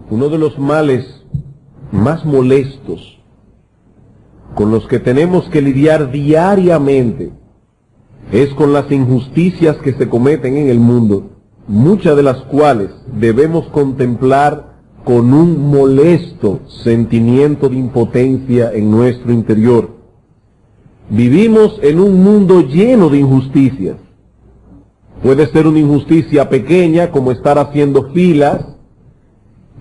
Uno de los males más molestos con los que tenemos que lidiar diariamente es con las injusticias que se cometen en el mundo, muchas de las cuales debemos contemplar con un molesto sentimiento de impotencia en nuestro interior. Vivimos en un mundo lleno de injusticias. Puede ser una injusticia pequeña, como estar haciendo filas,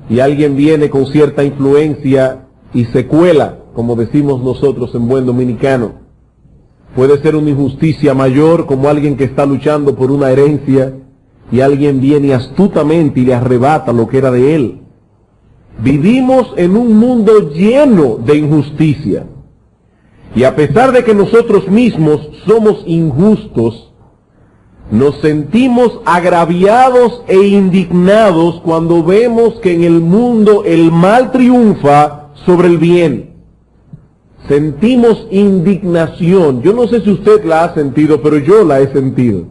y alguien viene con cierta influencia y se cuela, como decimos nosotros en buen dominicano. Puede ser una injusticia mayor, como alguien que está luchando por una herencia, y alguien viene astutamente y le arrebata lo que era de él. Vivimos en un mundo lleno de injusticia. Y a pesar de que nosotros mismos somos injustos, nos sentimos agraviados e indignados cuando vemos que en el mundo el mal triunfa sobre el bien. Sentimos indignación. Yo no sé si usted la ha sentido, pero yo la he sentido.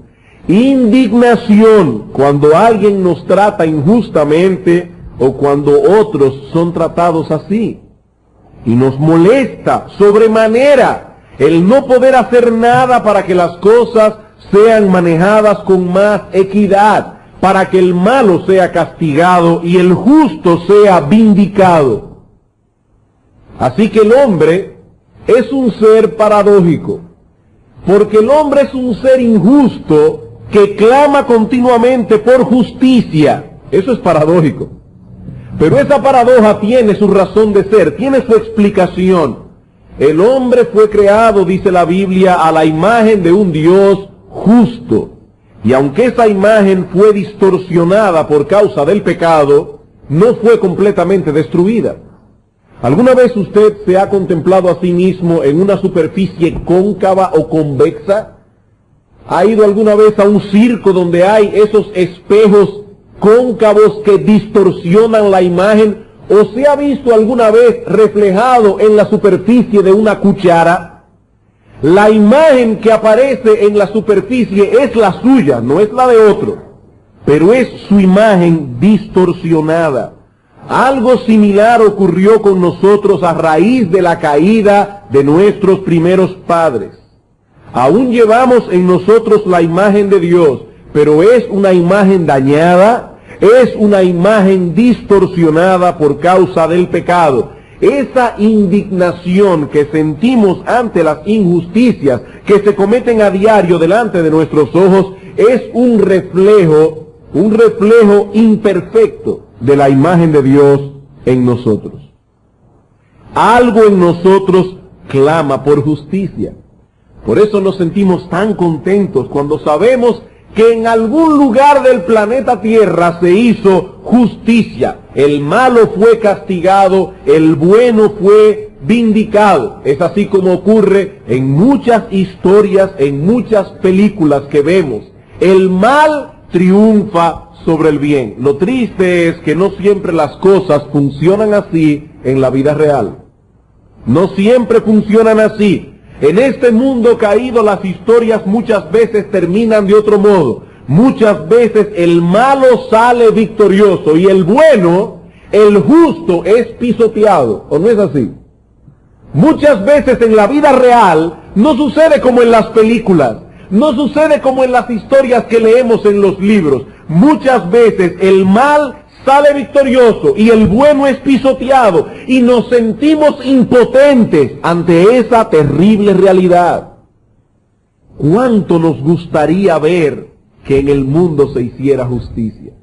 Indignación cuando alguien nos trata injustamente o cuando otros son tratados así. Y nos molesta sobremanera el no poder hacer nada para que las cosas sean manejadas con más equidad, para que el malo sea castigado y el justo sea vindicado. Así que el hombre es un ser paradójico, porque el hombre es un ser injusto que clama continuamente por justicia. Eso es paradójico. Pero esa paradoja tiene su razón de ser, tiene su explicación. El hombre fue creado, dice la Biblia, a la imagen de un Dios justo. Y aunque esa imagen fue distorsionada por causa del pecado, no fue completamente destruida. ¿Alguna vez usted se ha contemplado a sí mismo en una superficie cóncava o convexa? ¿Ha ido alguna vez a un circo donde hay esos espejos cóncavos que distorsionan la imagen? ¿O se ha visto alguna vez reflejado en la superficie de una cuchara? La imagen que aparece en la superficie es la suya, no es la de otro, pero es su imagen distorsionada. Algo similar ocurrió con nosotros a raíz de la caída de nuestros primeros padres. Aún llevamos en nosotros la imagen de Dios, pero es una imagen dañada, es una imagen distorsionada por causa del pecado. Esa indignación que sentimos ante las injusticias que se cometen a diario delante de nuestros ojos es un reflejo imperfecto de la imagen de Dios en nosotros. Algo en nosotros clama por justicia. Por eso nos sentimos tan contentos cuando sabemos que en algún lugar del planeta Tierra se hizo justicia. El malo fue castigado, el bueno fue vindicado. Es así como ocurre en muchas historias, en muchas películas que vemos. El mal triunfa sobre el bien. Lo triste es que no siempre las cosas funcionan así en la vida real. No siempre funcionan así. En este mundo caído las historias muchas veces terminan de otro modo. Muchas veces el malo sale victorioso y el bueno, el justo, es pisoteado. ¿O no es así? Muchas veces en la vida real no sucede como en las películas, no sucede como en las historias que leemos en los libros. Muchas veces el mal sale victorioso y el bueno es pisoteado y nos sentimos impotentes ante esa terrible realidad. ¿Cuánto nos gustaría ver que en el mundo se hiciera justicia?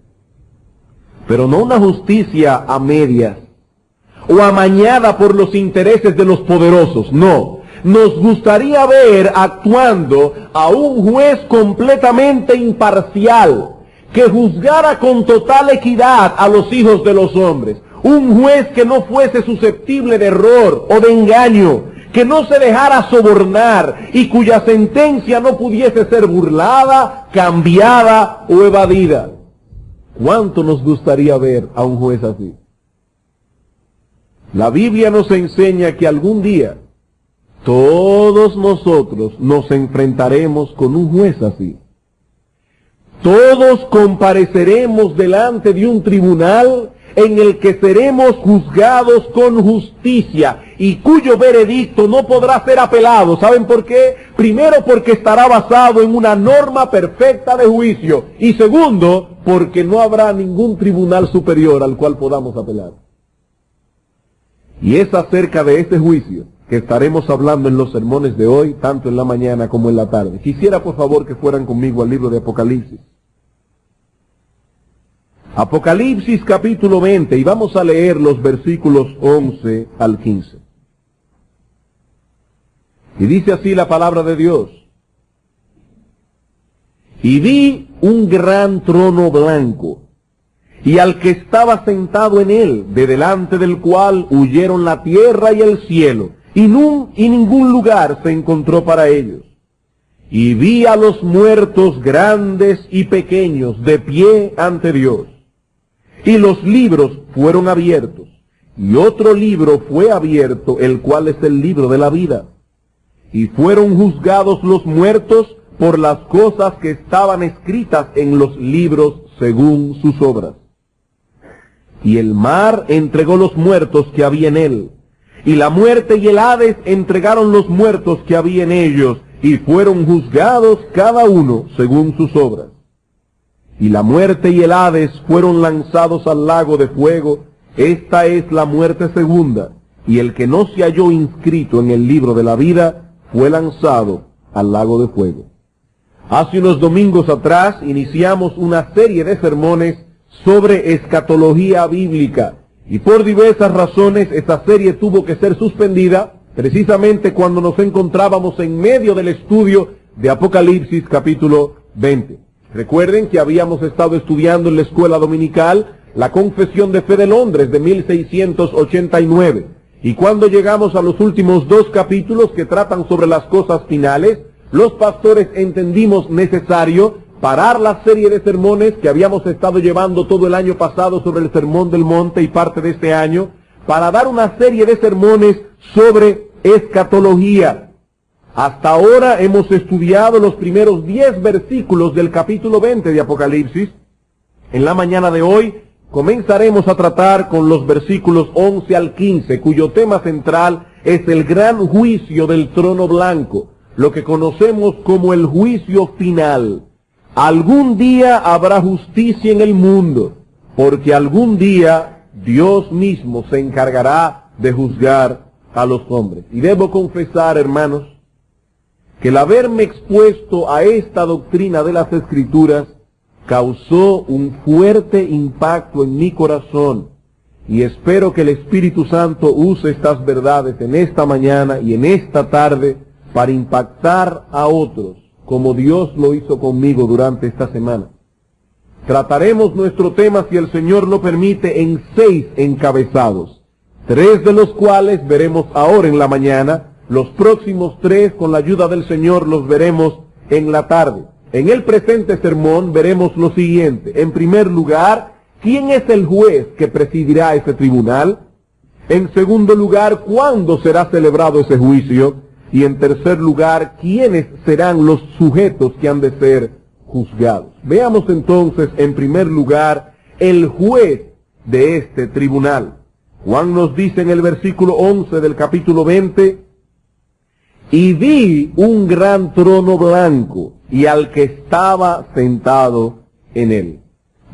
Pero no una justicia a medias o amañada por los intereses de los poderosos, no. Nos gustaría ver actuando a un juez completamente imparcial, que juzgara con total equidad a los hijos de los hombres. Un juez que no fuese susceptible de error o de engaño, que no se dejara sobornar y cuya sentencia no pudiese ser burlada, cambiada o evadida. ¿Cuánto nos gustaría ver a un juez así? La Biblia nos enseña que algún día todos nosotros nos enfrentaremos con un juez así. Todos compareceremos delante de un tribunal en el que seremos juzgados con justicia y cuyo veredicto no podrá ser apelado. ¿Saben por qué? Primero, porque estará basado en una norma perfecta de juicio, y segundo, porque no habrá ningún tribunal superior al cual podamos apelar. Y es acerca de este juicio que estaremos hablando en los sermones de hoy, tanto en la mañana como en la tarde. Quisiera, por favor, que fueran conmigo al libro de Apocalipsis. Apocalipsis capítulo 20, y vamos a leer los versículos 11 al 15. Y dice así la palabra de Dios. Y vi un gran trono blanco, y al que estaba sentado en él, de delante del cual huyeron la tierra y el cielo, y ningún lugar se encontró para ellos. Y vi a los muertos grandes y pequeños de pie ante Dios. Y los libros fueron abiertos, y otro libro fue abierto, el cual es el libro de la vida. Y fueron juzgados los muertos por las cosas que estaban escritas en los libros según sus obras. Y el mar entregó los muertos que había en él, y la muerte y el Hades entregaron los muertos que había en ellos, y fueron juzgados cada uno según sus obras. Y la muerte y el Hades fueron lanzados al lago de fuego. Esta es la muerte segunda, y el que no se halló inscrito en el libro de la vida fue lanzado al lago de fuego. Hace unos domingos atrás iniciamos una serie de sermones sobre escatología bíblica, y por diversas razones esta serie tuvo que ser suspendida precisamente cuando nos encontrábamos en medio del estudio de Apocalipsis capítulo 20. Recuerden que habíamos estado estudiando en la escuela dominical la Confesión de Fe de Londres de 1689. Y cuando llegamos a los últimos dos capítulos que tratan sobre las cosas finales, los pastores entendimos necesario parar la serie de sermones que habíamos estado llevando todo el año pasado sobre el Sermón del Monte y parte de este año, para dar una serie de sermones sobre escatología. Hasta ahora hemos estudiado los primeros 10 versículos del capítulo 20 de Apocalipsis. En la mañana de hoy comenzaremos a tratar con los versículos 11 al 15, cuyo tema central es el gran juicio del trono blanco, lo que conocemos como el juicio final. Algún día habrá justicia en el mundo, porque algún día Dios mismo se encargará de juzgar a los hombres. Y debo confesar, hermanos, que el haberme expuesto a esta doctrina de las Escrituras causó un fuerte impacto en mi corazón, y espero que el Espíritu Santo use estas verdades en esta mañana y en esta tarde para impactar a otros, como Dios lo hizo conmigo durante esta semana. Trataremos nuestro tema, si el Señor lo permite, en 6 encabezados, 3 de los cuales veremos ahora en la mañana. Los próximos 3, con la ayuda del Señor, los veremos en la tarde. En el presente sermón veremos lo siguiente. En primer lugar, ¿quién es el juez que presidirá ese tribunal? En segundo lugar, ¿cuándo será celebrado ese juicio? Y en tercer lugar, ¿quiénes serán los sujetos que han de ser juzgados? Veamos entonces, en primer lugar, el juez de este tribunal. Juan nos dice en el versículo 11 del capítulo 20, y vi un gran trono blanco, y al que estaba sentado en él.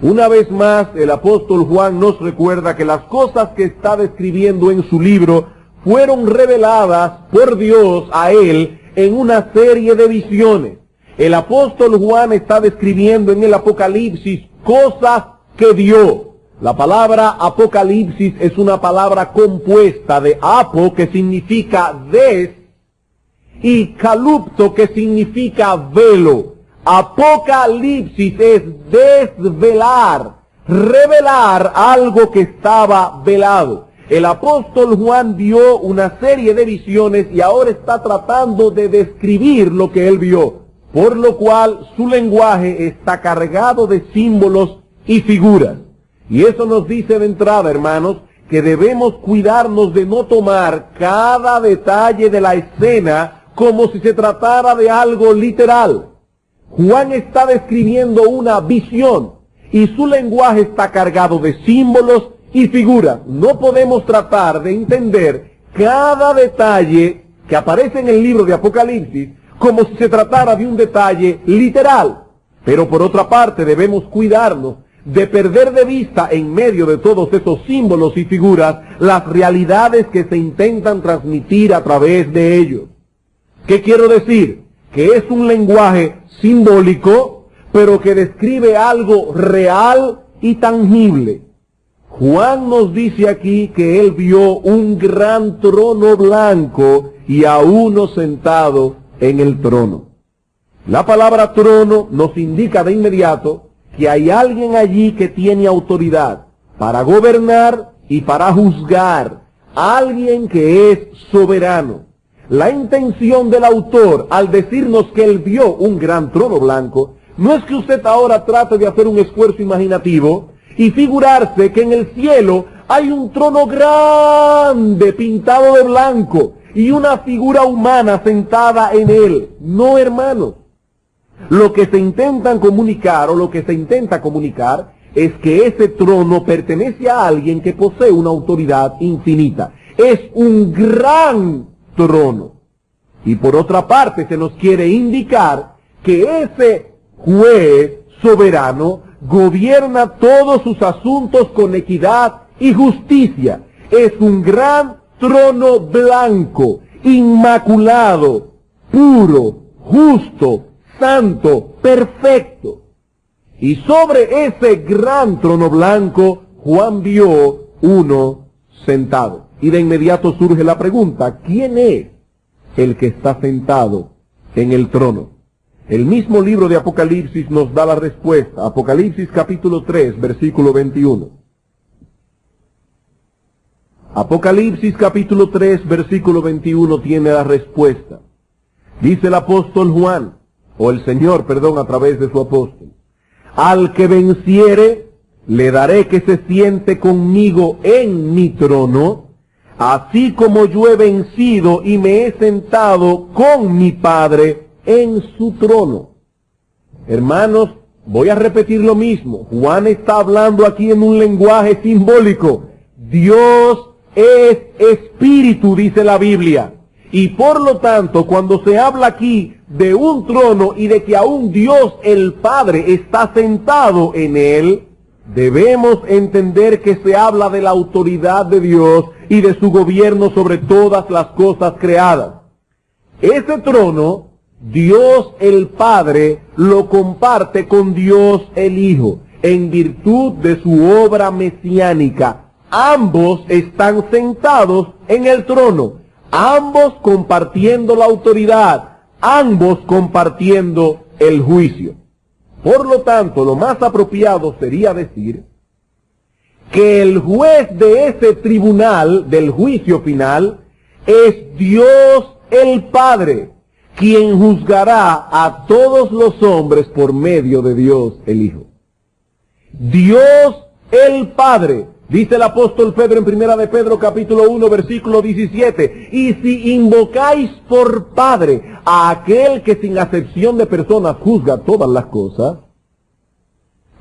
Una vez más, el apóstol Juan nos recuerda que las cosas que está describiendo en su libro fueron reveladas por Dios a él en una serie de visiones. El apóstol Juan está describiendo en el Apocalipsis cosas que vio. La palabra Apocalipsis es una palabra compuesta de apo, que significa des, y calupto, que significa velo. Apocalipsis es desvelar, revelar algo que estaba velado. El apóstol Juan vio una serie de visiones y ahora está tratando de describir lo que él vio, por lo cual su lenguaje está cargado de símbolos y figuras. Y eso nos dice de entrada, hermanos, que debemos cuidarnos de no tomar cada detalle de la escena como si se tratara de algo literal. Juan está describiendo una visión y su lenguaje está cargado de símbolos y figuras. No podemos tratar de entender cada detalle que aparece en el libro de Apocalipsis como si se tratara de un detalle literal. Pero por otra parte debemos cuidarnos de perder de vista en medio de todos esos símbolos y figuras las realidades que se intentan transmitir a través de ellos. ¿Qué quiero decir? Que es un lenguaje simbólico, pero que describe algo real y tangible. Juan nos dice aquí que él vio un gran trono blanco y a uno sentado en el trono. La palabra trono nos indica de inmediato que hay alguien allí que tiene autoridad para gobernar y para juzgar, alguien que es soberano. La intención del autor al decirnos que él vio un gran trono blanco, no es que usted ahora trate de hacer un esfuerzo imaginativo y figurarse que en el cielo hay un trono grande pintado de blanco y una figura humana sentada en él. No, hermanos. Lo que se intentan comunicar o lo que se intenta comunicar es que ese trono pertenece a alguien que posee una autoridad infinita. Es un gran trono. Y por otra parte se nos quiere indicar que ese juez soberano gobierna todos sus asuntos con equidad y justicia. Es un gran trono blanco, inmaculado, puro, justo, santo, perfecto. Y sobre ese gran trono blanco, Juan vio uno sentado. Y de inmediato surge la pregunta, ¿quién es el que está sentado en el trono? El mismo libro de Apocalipsis nos da la respuesta. Apocalipsis capítulo 3, versículo 21. Apocalipsis capítulo 3, versículo 21 tiene la respuesta. Dice el apóstol Juan, o el Señor, perdón, a través de su apóstol: al que venciere, le daré que se siente conmigo en mi trono, así como yo he vencido y me he sentado con mi Padre en su trono. Hermanos, voy a repetir lo mismo. Juan está hablando aquí en un lenguaje simbólico. Dios es espíritu, dice la Biblia. Y por lo tanto, cuando se habla aquí de un trono y de que aún Dios el Padre está sentado en él, debemos entender que se habla de la autoridad de Dios y de su gobierno sobre todas las cosas creadas. Ese trono, Dios el Padre lo comparte con Dios el Hijo, en virtud de su obra mesiánica. Ambos están sentados en el trono, ambos compartiendo la autoridad, ambos compartiendo el juicio. Por lo tanto, lo más apropiado sería decir que el juez de ese tribunal del juicio final es Dios el Padre, quien juzgará a todos los hombres por medio de Dios el Hijo. Dios el Padre, dice el apóstol Pedro en primera de Pedro capítulo 1 versículo 17, y si invocáis por Padre a aquel que sin acepción de personas juzga todas las cosas,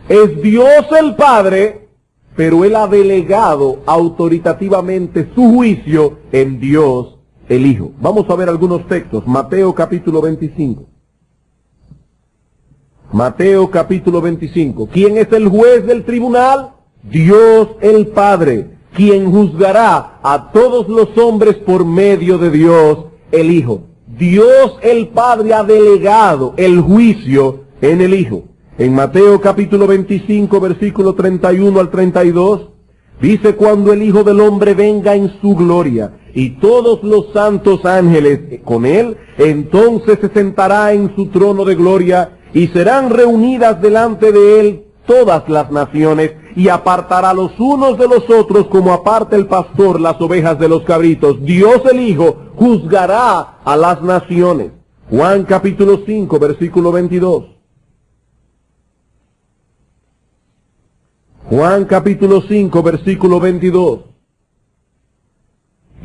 es Dios el Padre, pero él ha delegado autoritativamente su juicio en Dios el Hijo. Vamos a ver algunos textos. Mateo capítulo 25. Mateo capítulo 25. ¿Quién es el juez del tribunal? Dios el Padre, quien juzgará a todos los hombres por medio de Dios el Hijo. Dios el Padre ha delegado el juicio en el Hijo. En Mateo capítulo 25, versículo 31 al 32, dice: cuando el Hijo del Hombre venga en su gloria y todos los santos ángeles con él, entonces se sentará en su trono de gloria y serán reunidas delante de él todas las naciones, y apartará los unos de los otros como aparta el pastor las ovejas de los cabritos. Dios el Hijo juzgará a las naciones. Juan capítulo 5, versículo 22. Juan capítulo 5, versículo 22.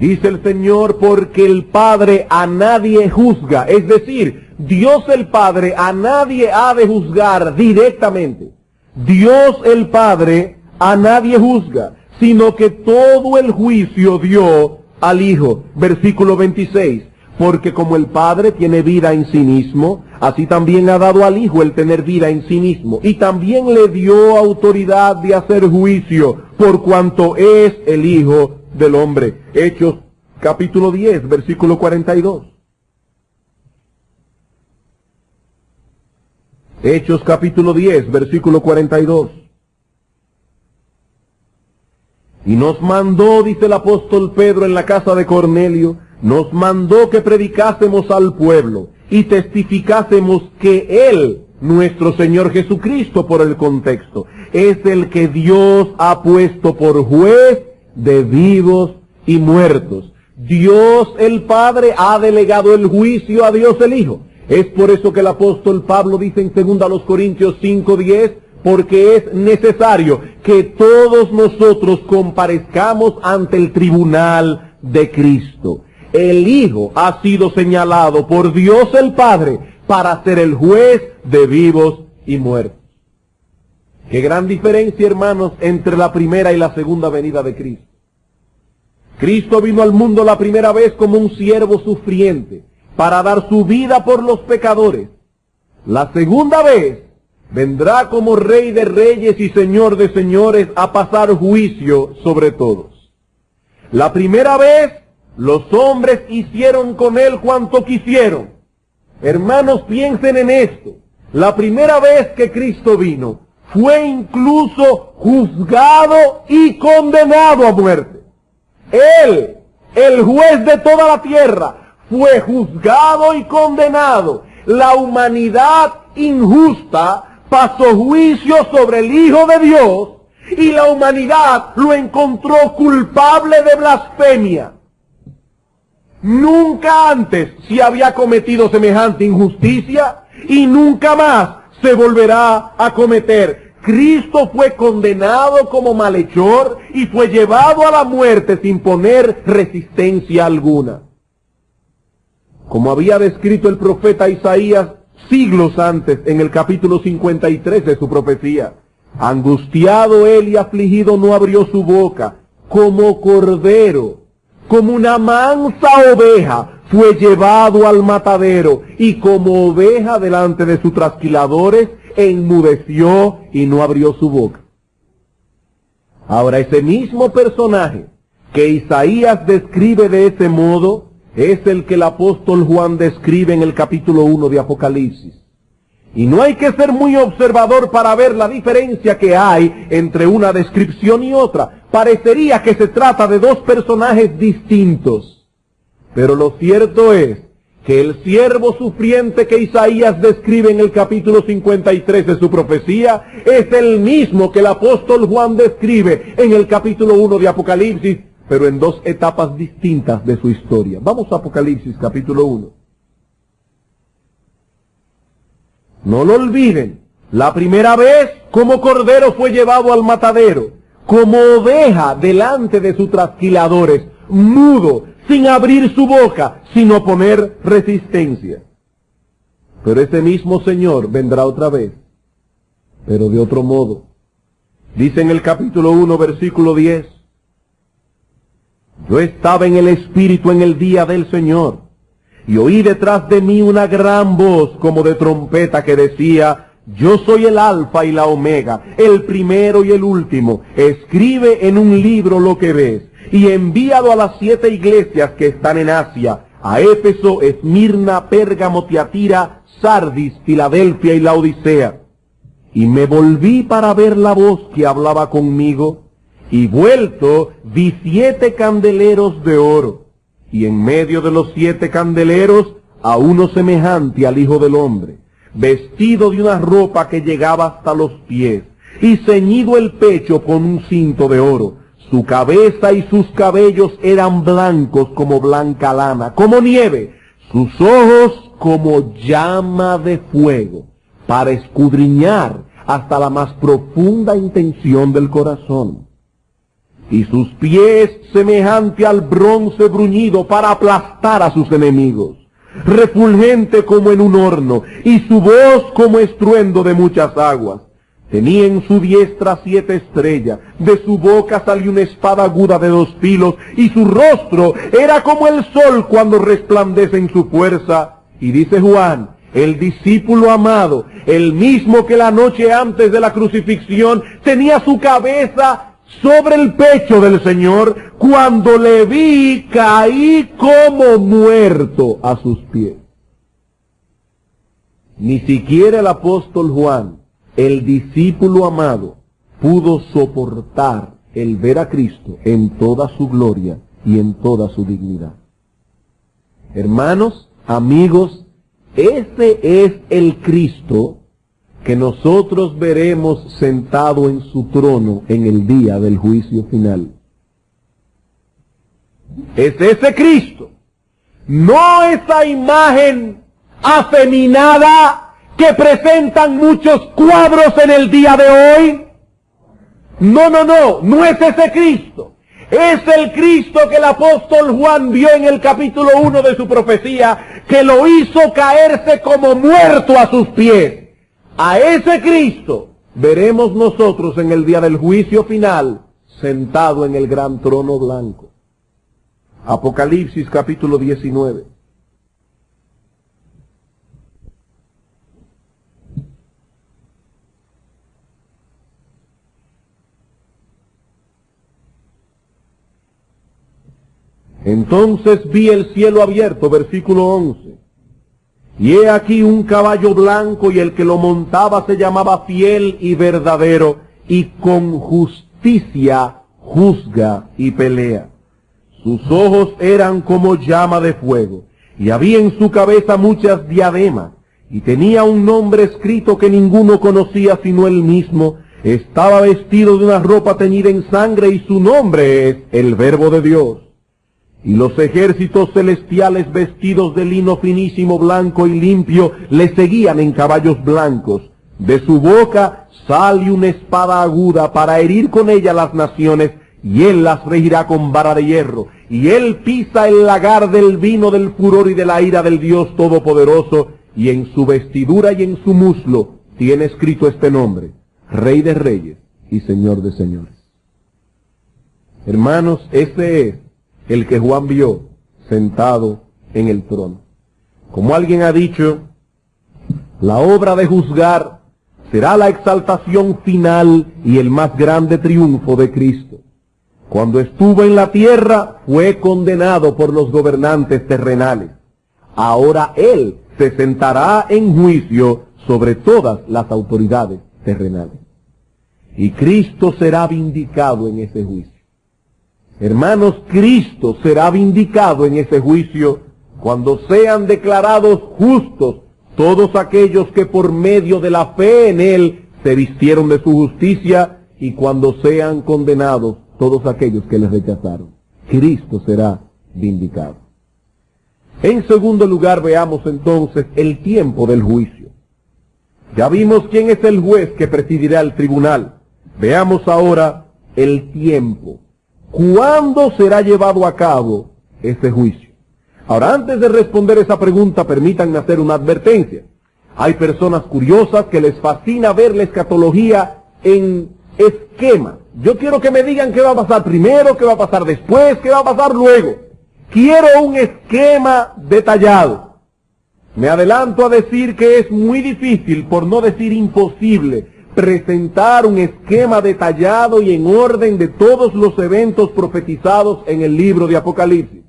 Dice el Señor: porque el Padre a nadie juzga. Es decir, Dios el Padre a nadie ha de juzgar directamente. Dios el Padre a nadie juzga, sino que todo el juicio dio al Hijo. Versículo 26. Porque como el Padre tiene vida en sí mismo, así también ha dado al Hijo el tener vida en sí mismo. Y también le dio autoridad de hacer juicio, por cuanto es el Hijo del Hombre. Hechos capítulo 10, versículo 42. Hechos capítulo 10, versículo 42. Y nos mandó, dice el apóstol Pedro en la casa de Cornelio, nos mandó que predicásemos al pueblo y testificásemos que Él, nuestro Señor Jesucristo, por el contexto, es el que Dios ha puesto por juez de vivos y muertos. Dios el Padre ha delegado el juicio a Dios el Hijo. Es por eso que el apóstol Pablo dice en 2 Corintios 5:10, porque es necesario que todos nosotros comparezcamos ante el tribunal de Cristo. El Hijo ha sido señalado por Dios el Padre para ser el juez de vivos y muertos. Qué gran diferencia, hermanos, entre la primera y la segunda venida de Cristo. Cristo vino al mundo la primera vez como un siervo sufriente para dar su vida por los pecadores. La segunda vez vendrá como Rey de reyes y Señor de señores a pasar juicio sobre todos. La primera vez los hombres hicieron con Él cuanto quisieron. Hermanos, piensen en esto. La primera vez que Cristo vino, fue incluso juzgado y condenado a muerte. Él, el juez de toda la tierra, fue juzgado y condenado. La humanidad injusta pasó juicio sobre el Hijo de Dios y la humanidad lo encontró culpable de blasfemia. Nunca antes se había cometido semejante injusticia y nunca más se volverá a cometer. Cristo fue condenado como malhechor y fue llevado a la muerte sin poner resistencia alguna. Como había descrito el profeta Isaías siglos antes en el capítulo 53 de su profecía, angustiado él y afligido no abrió su boca, como cordero, como una mansa oveja, fue llevado al matadero, y como oveja delante de sus trasquiladores, enmudeció y no abrió su boca. Ahora, ese mismo personaje que Isaías describe de ese modo, es el que el apóstol Juan describe en el capítulo 1 de Apocalipsis. Y no hay que ser muy observador para ver la diferencia que hay entre una descripción y otra. Parecería que se trata de dos personajes distintos. Pero lo cierto es que el siervo sufriente que Isaías describe en el capítulo 53 de su profecía es el mismo que el apóstol Juan describe en el capítulo 1 de Apocalipsis, pero en dos etapas distintas de su historia. Vamos a Apocalipsis capítulo 1. No lo olviden, la primera vez como cordero fue llevado al matadero, como oveja delante de sus trasquiladores, mudo, sin abrir su boca, sin oponer resistencia. Pero ese mismo Señor vendrá otra vez, pero de otro modo. Dice en el capítulo 1, versículo 10, yo estaba en el Espíritu en el día del Señor, y oí detrás de mí una gran voz como de trompeta que decía, yo soy el Alfa y la Omega, el primero y el último. Escribe en un libro lo que ves, y envíalo a las 7 iglesias que están en Asia, a Éfeso, Esmirna, Pérgamo, Tiatira, Sardis, Filadelfia y Laodicea. Y me volví para ver la voz que hablaba conmigo, y vuelto vi 7 candeleros de oro, y en medio de los 7 candeleros a uno semejante al Hijo del Hombre, vestido de una ropa que llegaba hasta los pies, y ceñido el pecho con un cinto de oro. Su cabeza y sus cabellos eran blancos como blanca lana, como nieve, sus ojos como llama de fuego, para escudriñar hasta la más profunda intención del corazón. Y sus pies semejante al bronce bruñido para aplastar a sus enemigos, refulgente como en un horno, y su voz como estruendo de muchas aguas. Tenía en su diestra 7 estrellas, de su boca salió una espada aguda de 2 filos, y su rostro era como el sol cuando resplandece en su fuerza. Y dice Juan, el discípulo amado, el mismo que la noche antes de la crucifixión tenía su cabeza sobre el pecho del Señor, cuando le vi caí como muerto a sus pies. Ni siquiera el apóstol Juan, el discípulo amado, pudo soportar el ver a Cristo en toda su gloria y en toda su dignidad. Hermanos, amigos, ese es el Cristo que nosotros veremos sentado en su trono en el día del juicio final. Es ese Cristo, no esa imagen afeminada que presentan muchos cuadros en el día de hoy. No es ese Cristo. Es el Cristo que el apóstol Juan vio en el capítulo 1 de su profecía, que lo hizo caerse como muerto a sus pies. A ese Cristo veremos nosotros en el día del juicio final, sentado en el gran trono blanco. Apocalipsis capítulo 19. Entonces vi el cielo abierto, versículo 11. Y he aquí un caballo blanco, y el que lo montaba se llamaba Fiel y Verdadero, y con justicia juzga y pelea. Sus ojos eran como llama de fuego, y había en su cabeza muchas diademas, y tenía un nombre escrito que ninguno conocía sino él mismo. Estaba vestido de una ropa teñida en sangre, y su nombre es el Verbo de Dios. Y los ejércitos celestiales, vestidos de lino finísimo, blanco y limpio, le seguían en caballos blancos. De su boca sale una espada aguda para herir con ella las naciones, y él las regirá con vara de hierro. Y él pisa el lagar del vino del furor y de la ira del Dios Todopoderoso, y en su vestidura y en su muslo tiene escrito este nombre: Rey de Reyes y Señor de Señores. Hermanos, ese es el que Juan vio sentado en el trono. Como alguien ha dicho, la obra de juzgar será la exaltación final y el más grande triunfo de Cristo. Cuando estuvo en la tierra, fue condenado por los gobernantes terrenales. Ahora Él se sentará en juicio sobre todas las autoridades terrenales. Y Cristo será vindicado en ese juicio. Hermanos, Cristo será vindicado en ese juicio cuando sean declarados justos todos aquellos que por medio de la fe en Él se vistieron de su justicia, y cuando sean condenados todos aquellos que le rechazaron. Cristo será vindicado. En segundo lugar, veamos entonces el tiempo del juicio. Ya vimos quién es el juez que presidirá el tribunal. Veamos ahora el tiempo. ¿Cuándo será llevado a cabo ese juicio? Ahora, antes de responder esa pregunta, permítanme hacer una advertencia. Hay personas curiosas que les fascina ver la escatología en esquema. Yo quiero que me digan qué va a pasar primero, qué va a pasar después, qué va a pasar luego. Quiero un esquema detallado. Me adelanto a decir que es muy difícil, por no decir imposible, presentar un esquema detallado y en orden de todos los eventos profetizados en el libro de Apocalipsis.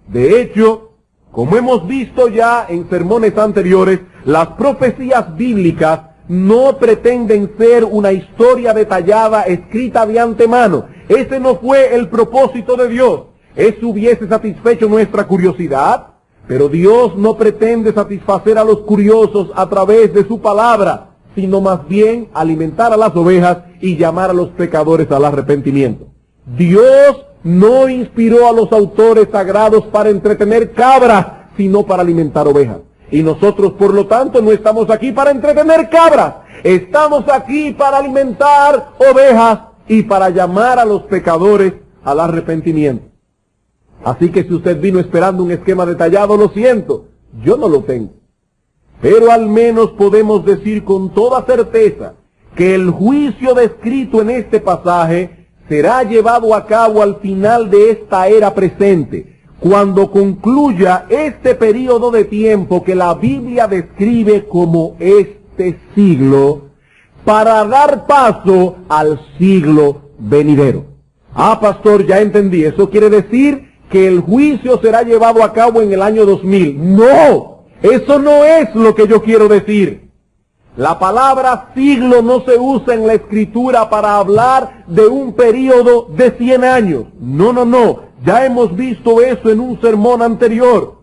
De hecho, como hemos visto ya en sermones anteriores, las profecías bíblicas no pretenden ser una historia detallada escrita de antemano. Ese no fue el propósito de Dios. Eso hubiese satisfecho nuestra curiosidad, pero Dios no pretende satisfacer a los curiosos a través de su palabra, sino más bien alimentar a las ovejas y llamar a los pecadores al arrepentimiento. Dios no inspiró a los autores sagrados para entretener cabras, sino para alimentar ovejas. Y nosotros, por lo tanto, no estamos aquí para entretener cabras. Estamos aquí para alimentar ovejas y para llamar a los pecadores al arrepentimiento. Así que si usted vino esperando un esquema detallado, lo siento, yo no lo tengo. Pero al menos podemos decir con toda certeza que el juicio descrito en este pasaje será llevado a cabo al final de esta era presente, cuando concluya este período de tiempo que la Biblia describe como este siglo, para dar paso al siglo venidero. Ah, pastor, ya entendí. Eso quiere decir que el juicio será llevado a cabo en el año 2000. No, eso no es lo que yo quiero decir. La palabra siglo no se usa en la Escritura para hablar de un período de 100 años. No. Ya hemos visto eso en un sermón anterior.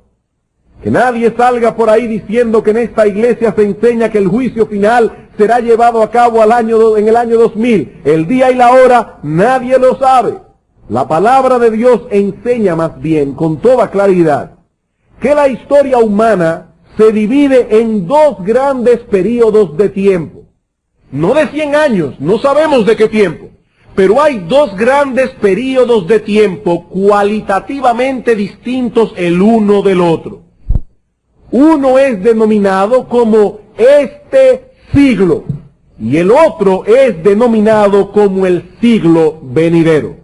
Que nadie salga por ahí diciendo que en esta iglesia se enseña que el juicio final será llevado a cabo en el año 2000. El día y la hora nadie lo sabe. La palabra de Dios enseña más bien con toda claridad que la historia humana se divide en dos grandes períodos de tiempo. No de 100 años, no sabemos de qué tiempo. Pero hay dos grandes períodos de tiempo cualitativamente distintos el uno del otro. Uno es denominado como este siglo y el otro es denominado como el siglo venidero.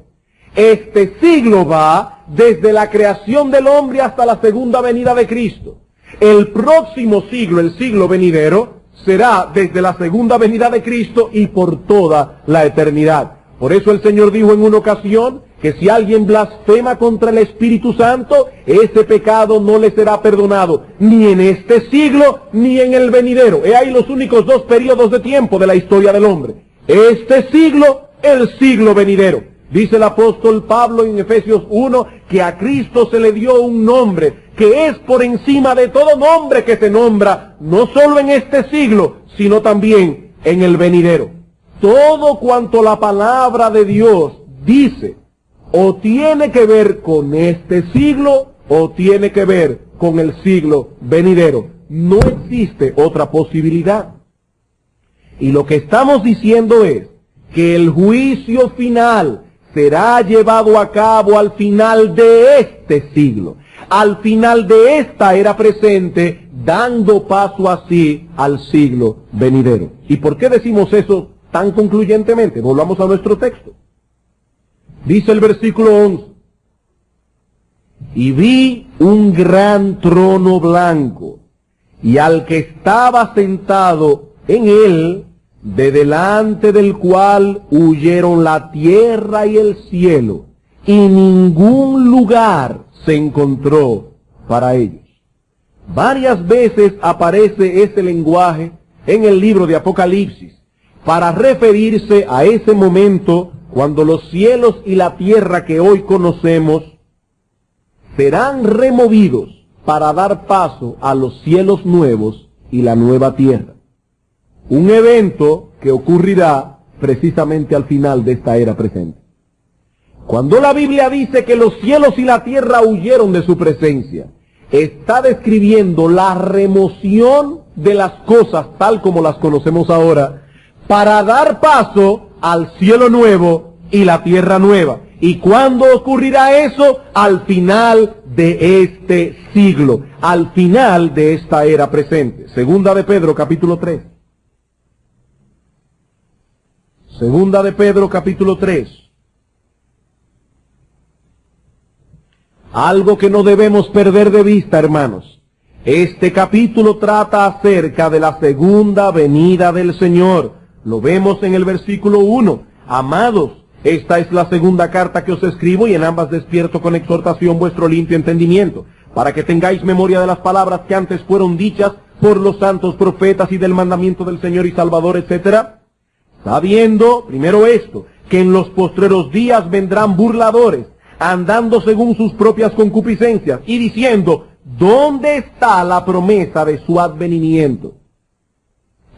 Este siglo va desde la creación del hombre hasta la segunda venida de Cristo. El próximo siglo, el siglo venidero, será desde la segunda venida de Cristo y por toda la eternidad. Por eso el Señor dijo en una ocasión que si alguien blasfema contra el Espíritu Santo, ese pecado no le será perdonado, ni en este siglo, ni en el venidero. He ahí los únicos dos periodos de tiempo de la historia del hombre. Este siglo, el siglo venidero. Dice el apóstol Pablo en Efesios 1 que a Cristo se le dio un nombre que es por encima de todo nombre que se nombra, no solo en este siglo, sino también en el venidero. Todo cuanto la palabra de Dios dice, o tiene que ver con este siglo, o tiene que ver con el siglo venidero. No existe otra posibilidad. Y lo que estamos diciendo es que el juicio final será llevado a cabo al final de este siglo, al final de esta era presente, dando paso así al siglo venidero. ¿Y por qué decimos eso tan concluyentemente? Volvamos a nuestro texto. Dice el versículo 11: y vi un gran trono blanco, y al que estaba sentado en él, de delante del cual huyeron la tierra y el cielo, y ningún lugar se encontró para ellos. Varias veces aparece este lenguaje en el libro de Apocalipsis, para referirse a ese momento cuando los cielos y la tierra que hoy conocemos serán removidos para dar paso a los cielos nuevos y la nueva tierra. Un evento que ocurrirá precisamente al final de esta era presente. Cuando la Biblia dice que los cielos y la tierra huyeron de su presencia, está describiendo la remoción de las cosas tal como las conocemos ahora, para dar paso al cielo nuevo y la tierra nueva. ¿Y cuándo ocurrirá eso? Al final de este siglo, al final de esta era presente. Segunda de Pedro, capítulo 3. Segunda de Pedro, capítulo 3. Algo que no debemos perder de vista, hermanos. Este capítulo trata acerca de la segunda venida del Señor. Lo vemos en el versículo 1. Amados, esta es la segunda carta que os escribo, y en ambas despierto con exhortación vuestro limpio entendimiento, para que tengáis memoria de las palabras que antes fueron dichas por los santos profetas y del mandamiento del Señor y Salvador, etc. Sabiendo, primero esto, que en los postreros días vendrán burladores, andando según sus propias concupiscencias, y diciendo: ¿dónde está la promesa de su advenimiento?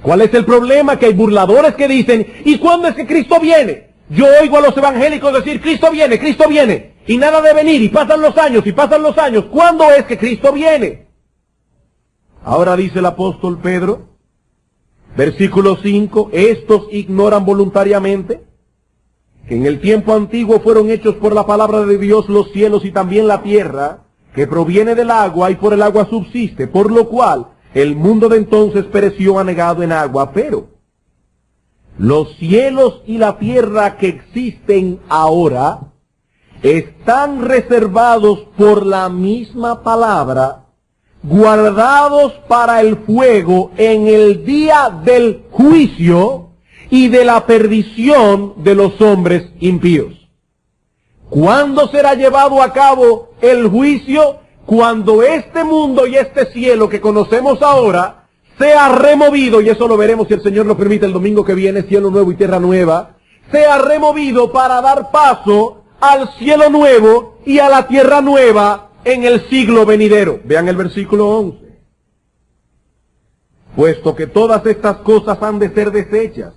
¿Cuál es el problema? Que hay burladores que dicen: ¿y cuándo es que Cristo viene? Yo oigo a los evangélicos decir: Cristo viene, y nada de venir, y pasan los años. ¿Cuándo es que Cristo viene? Ahora dice el apóstol Pedro, versículo 5, estos ignoran voluntariamente que en el tiempo antiguo fueron hechos por la palabra de Dios los cielos y también la tierra, que proviene del agua y por el agua subsiste, por lo cual el mundo de entonces pereció anegado en agua, pero Los cielos y la tierra que existen ahora están reservados por la misma palabra, guardados para el fuego en el día del juicio y de la perdición de los hombres impíos. ¿Cuándo será llevado a cabo el juicio? Cuando este mundo y este cielo que conocemos ahora sea removido, y eso lo veremos si el Señor lo permite el domingo que viene, cielo nuevo y tierra nueva, sea removido para dar paso al cielo nuevo y a la tierra nueva en el siglo venidero. Vean el versículo 11. Puesto que todas estas cosas han de ser deshechas,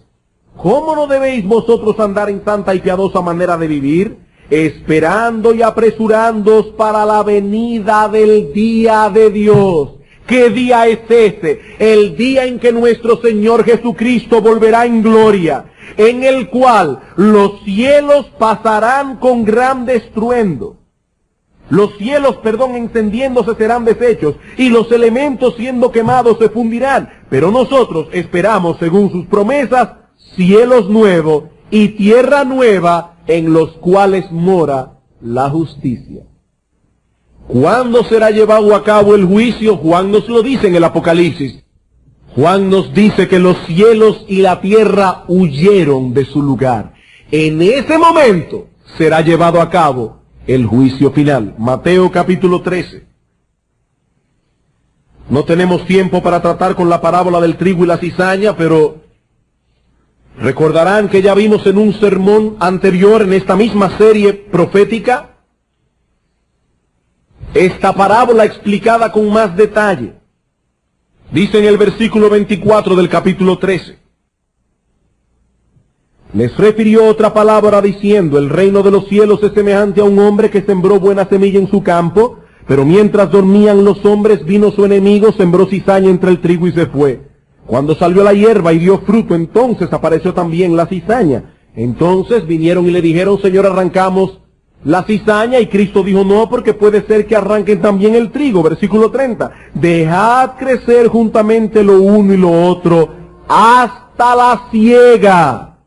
¿cómo no debéis vosotros andar en santa y piadosa manera de vivir, esperando y apresurándoos para la venida del día de Dios? ¿Qué día es ese? El día en que nuestro Señor Jesucristo volverá en gloria, en el cual los cielos pasarán con gran estruendo. Los cielos, encendiéndose serán deshechos, y los elementos siendo quemados se fundirán. Pero nosotros esperamos, según sus promesas, cielos nuevos y tierra nueva, en los cuales mora la justicia. ¿Cuándo será llevado a cabo el juicio? Juan nos lo dice en el Apocalipsis. Juan nos dice que los cielos y la tierra huyeron de su lugar. En ese momento será llevado a cabo el juicio final. Mateo capítulo 13. No tenemos tiempo para tratar con la parábola del trigo y la cizaña, pero recordarán que ya vimos en un sermón anterior, en esta misma serie profética, esta parábola explicada con más detalle. Dice en el versículo 24 del capítulo 13. Les refirió otra palabra diciendo, el reino de los cielos es semejante a un hombre que sembró buena semilla en su campo, pero mientras dormían los hombres vino su enemigo, sembró cizaña entre el trigo y se fue. Cuando salió la hierba y dio fruto, entonces apareció también la cizaña. Entonces vinieron y le dijeron, Señor, arrancamos la cizaña, y Cristo dijo, no, porque puede ser que arranquen también el trigo. Versículo 30. Dejad crecer juntamente lo uno y lo otro hasta la siega.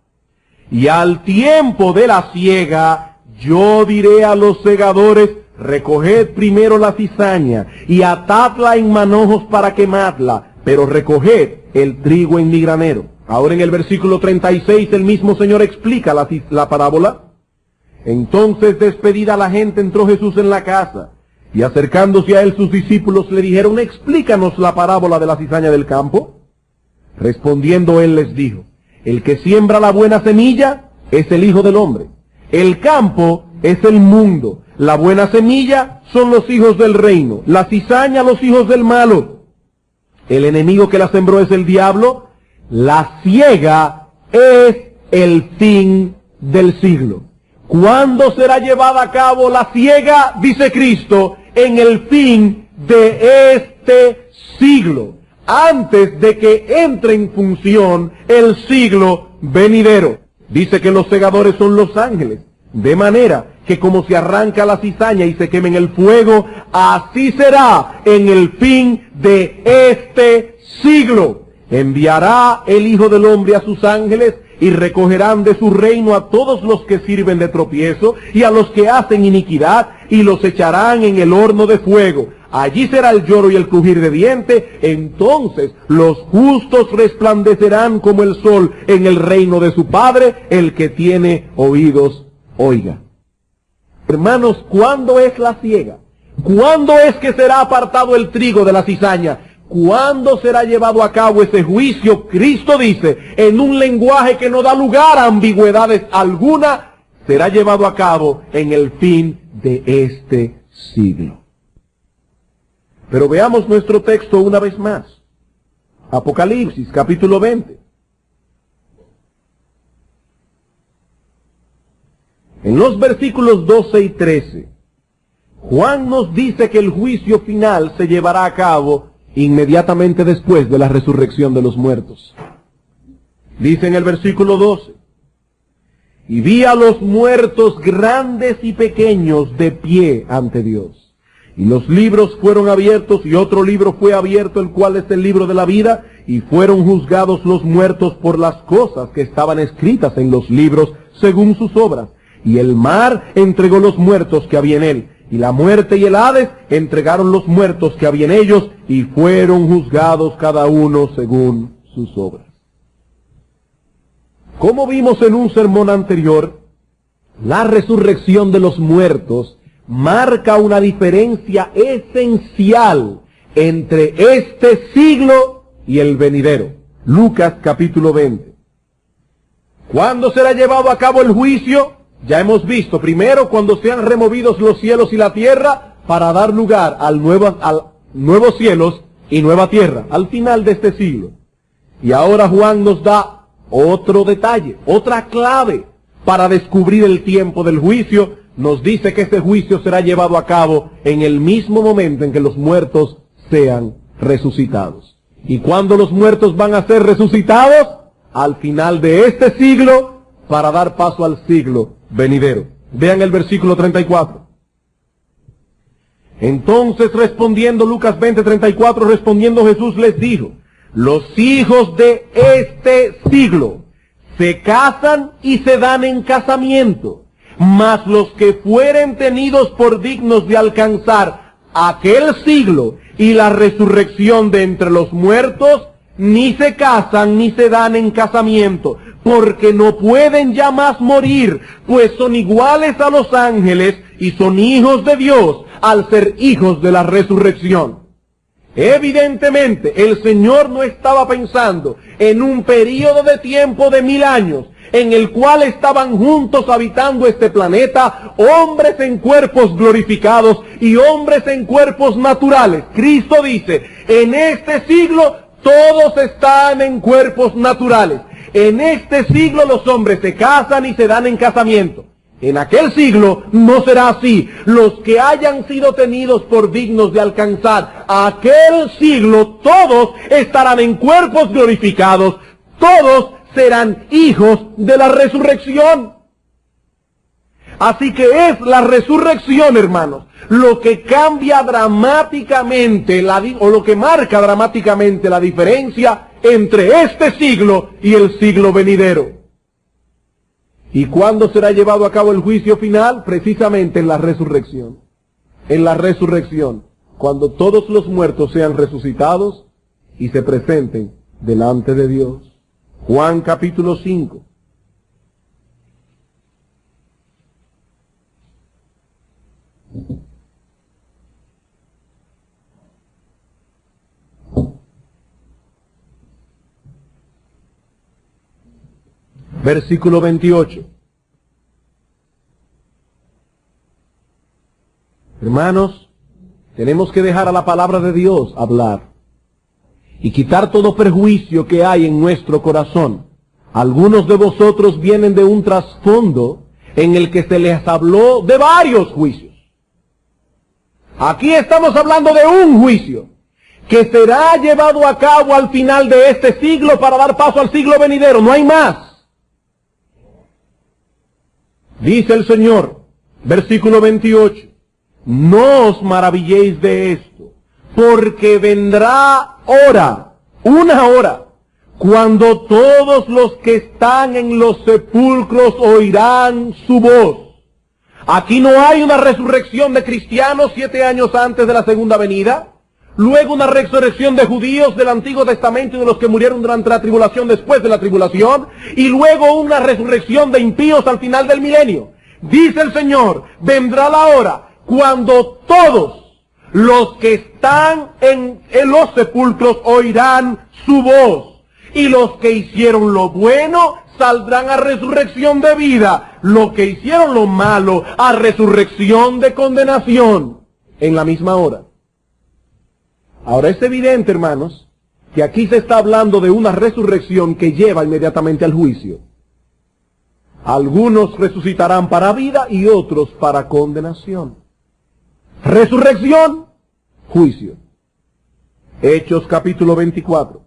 Y al tiempo de la siega, yo diré a los segadores, recoged primero la cizaña y atadla en manojos para quemadla, pero recoged el trigo en mi granero. Ahora en el versículo 36 el mismo Señor explica la parábola. Entonces, despedida la gente, entró Jesús en la casa, y acercándose a él sus discípulos le dijeron, explícanos la parábola de la cizaña del campo. Respondiendo él les dijo, el que siembra la buena semilla es el Hijo del Hombre. El campo es el mundo. La buena semilla son los hijos del reino. La cizaña los hijos del malo. El enemigo que la sembró es el diablo. La siega es el fin del siglo. ¿Cuándo será llevada a cabo la siega? Dice Cristo, en el fin de este siglo, antes de que entre en función el siglo venidero. Dice que los segadores son los ángeles, de manera que como se arranca la cizaña y se quema en el fuego, así será en el fin de este siglo. Enviará el Hijo del Hombre a sus ángeles, y recogerán de su reino a todos los que sirven de tropiezo y a los que hacen iniquidad, y los echarán en el horno de fuego. Allí será el lloro y el crujir de dientes. Entonces los justos resplandecerán como el sol en el reino de su Padre. El que tiene oídos, oiga. Hermanos, ¿cuándo es la siega? ¿Cuándo es que será apartado el trigo de la cizaña? ¿Cuándo será llevado a cabo ese juicio? Cristo dice, en un lenguaje que no da lugar a ambigüedades alguna, será llevado a cabo en el fin de este siglo. Pero veamos nuestro texto una vez más. Apocalipsis, capítulo 20. En los versículos 12 y 13, Juan nos dice que el juicio final se llevará a cabo inmediatamente después de la resurrección de los muertos. Dice en el versículo 12, y vi a los muertos grandes y pequeños de pie ante Dios, Y los libros fueron abiertos, y otro libro fue abierto, el cual es el libro de la vida, y fueron juzgados los muertos por las cosas que estaban escritas en los libros, según sus obras. Y el mar entregó los muertos que había en él, y la muerte y el Hades entregaron los muertos que había en ellos, y fueron juzgados cada uno según sus obras. Como vimos en un sermón anterior, la resurrección de los muertos marca una diferencia esencial entre este siglo y el venidero. Lucas capítulo 20. ¿Cuándo será llevado a cabo el juicio? Ya hemos visto, primero cuando sean removidos los cielos y la tierra para dar lugar al nuevos cielos y nueva tierra, al final de este siglo. Y ahora Juan nos da otro detalle, otra clave para descubrir el tiempo del juicio. Nos dice que este juicio será llevado a cabo en el mismo momento en que los muertos sean resucitados. ¿Y cuándo los muertos van a ser resucitados? Al final de este siglo, para dar paso al siglo venidero. Vean el versículo 34. Entonces respondiendo, Lucas 20:34, respondiendo Jesús les dijo: los hijos de este siglo se casan y se dan en casamiento, mas los que fueren tenidos por dignos de alcanzar aquel siglo y la resurrección de entre los muertos, ni se casan ni se dan en casamiento, porque no pueden ya más morir, pues son iguales a los ángeles y son hijos de Dios al ser hijos de la resurrección. Evidentemente, el Señor no estaba pensando en un período de tiempo de 1000 años, en el cual estaban juntos habitando este planeta, hombres en cuerpos glorificados y hombres en cuerpos naturales. Cristo dice, en este siglo todos están en cuerpos naturales. En este siglo los hombres se casan y se dan en casamiento. En aquel siglo no será así. Los que hayan sido tenidos por dignos de alcanzar aquel siglo, todos estarán en cuerpos glorificados, todos serán hijos de la resurrección. Así que es la resurrección, hermanos, lo que cambia dramáticamente, o lo que marca dramáticamente la diferencia entre este siglo y el siglo venidero. ¿Y cuándo será llevado a cabo el juicio final? Precisamente en la resurrección. En la resurrección, cuando todos los muertos sean resucitados y se presenten delante de Dios. Juan capítulo 5. Versículo 28. Hermanos, tenemos que dejar a la palabra de Dios hablar y quitar todo prejuicio que hay en nuestro corazón. Algunos de vosotros vienen de un trasfondo en el que se les habló de varios juicios. Aquí estamos hablando de un juicio que será llevado a cabo al final de este siglo para dar paso al siglo venidero. No hay más. Dice el Señor, versículo 28, no os maravilléis de esto, porque vendrá hora, una hora, cuando todos los que están en los sepulcros oirán su voz. Aquí no hay una resurrección de cristianos 7 años antes de la segunda venida, luego una resurrección de judíos del Antiguo Testamento y de los que murieron durante la tribulación después de la tribulación, y luego una resurrección de impíos al final del milenio. Dice el Señor, vendrá la hora cuando todos los que están en los sepulcros oirán su voz, y los que hicieron lo bueno saldrán a resurrección de vida, los que hicieron lo malo a resurrección de condenación, en la misma hora. Ahora es evidente, hermanos, que aquí se está hablando de una resurrección que lleva inmediatamente al juicio. Algunos resucitarán para vida y otros para condenación. Resurrección, juicio. Hechos capítulo 24.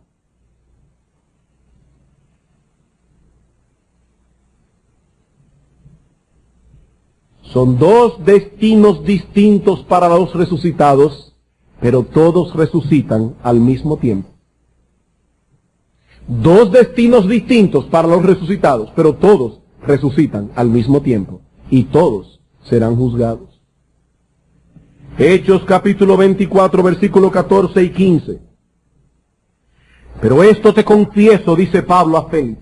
Son dos destinos distintos para los resucitados, pero todos resucitan al mismo tiempo. Dos destinos distintos para los resucitados, pero todos resucitan al mismo tiempo, y todos serán juzgados. Hechos capítulo 24, versículo 14 y 15. Pero esto te confieso, dice Pablo a Félix,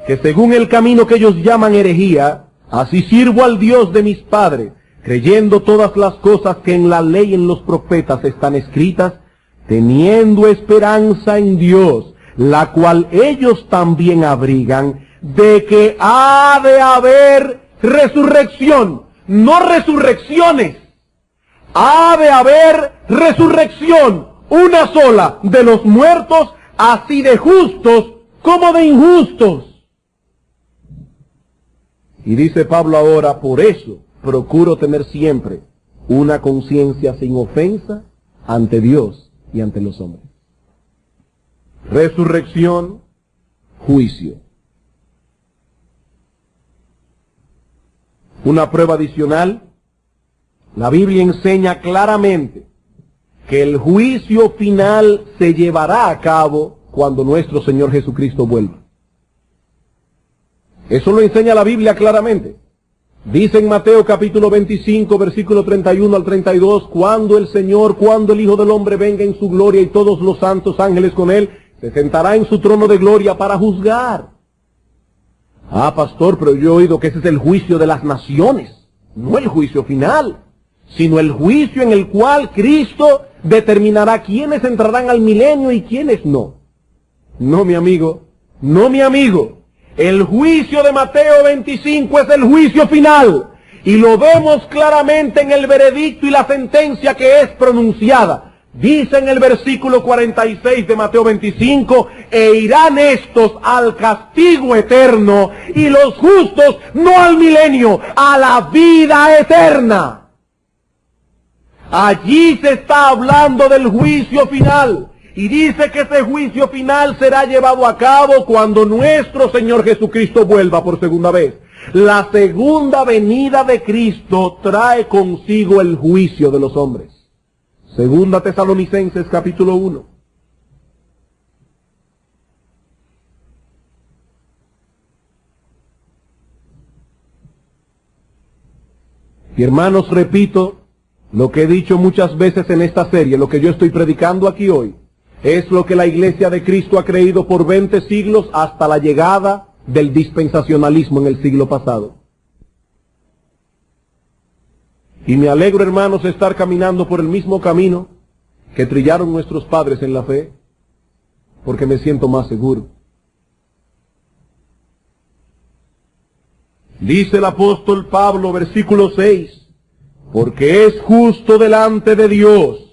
que según el camino que ellos llaman herejía, así sirvo al Dios de mis padres, creyendo todas las cosas que en la ley y en los profetas están escritas, teniendo esperanza en Dios, la cual ellos también abrigan, de que ha de haber resurrección, no resurrecciones, ha de haber resurrección, una sola, de los muertos, así de justos como de injustos. Y dice Pablo ahora, por eso procuro tener siempre una conciencia sin ofensa ante Dios y ante los hombres. Resurrección, juicio. Una prueba adicional, la Biblia enseña claramente que el juicio final se llevará a cabo cuando nuestro Señor Jesucristo vuelva. Eso lo enseña la Biblia claramente. Dice en Mateo capítulo 25, versículo 31 al 32, cuando el Hijo del Hombre venga en su gloria y todos los santos ángeles con él, se sentará en su trono de gloria para juzgar. Ah, pastor, pero yo he oído que ese es el juicio de las naciones, no el juicio final, sino el juicio en el cual Cristo determinará quiénes entrarán al milenio y quiénes no. No, mi amigo, no, mi amigo. El juicio de Mateo 25 es el juicio final, y lo vemos claramente en el veredicto y la sentencia que es pronunciada. Dice en el versículo 46 de Mateo 25, e irán estos al castigo eterno, y los justos no al milenio, a la vida eterna. Allí se está hablando del juicio final. Y dice que ese juicio final será llevado a cabo cuando nuestro Señor Jesucristo vuelva por segunda vez. La segunda venida de Cristo trae consigo el juicio de los hombres. Segunda Tesalonicenses capítulo 1. Y hermanos, repito lo que he dicho muchas veces en esta serie, lo que yo estoy predicando aquí hoy. Es lo que la Iglesia de Cristo ha creído por 20 siglos hasta la llegada del dispensacionalismo en el siglo pasado. Y me alegro, hermanos, de estar caminando por el mismo camino que trillaron nuestros padres en la fe, porque me siento más seguro. Dice el apóstol Pablo, versículo 6, porque es justo delante de Dios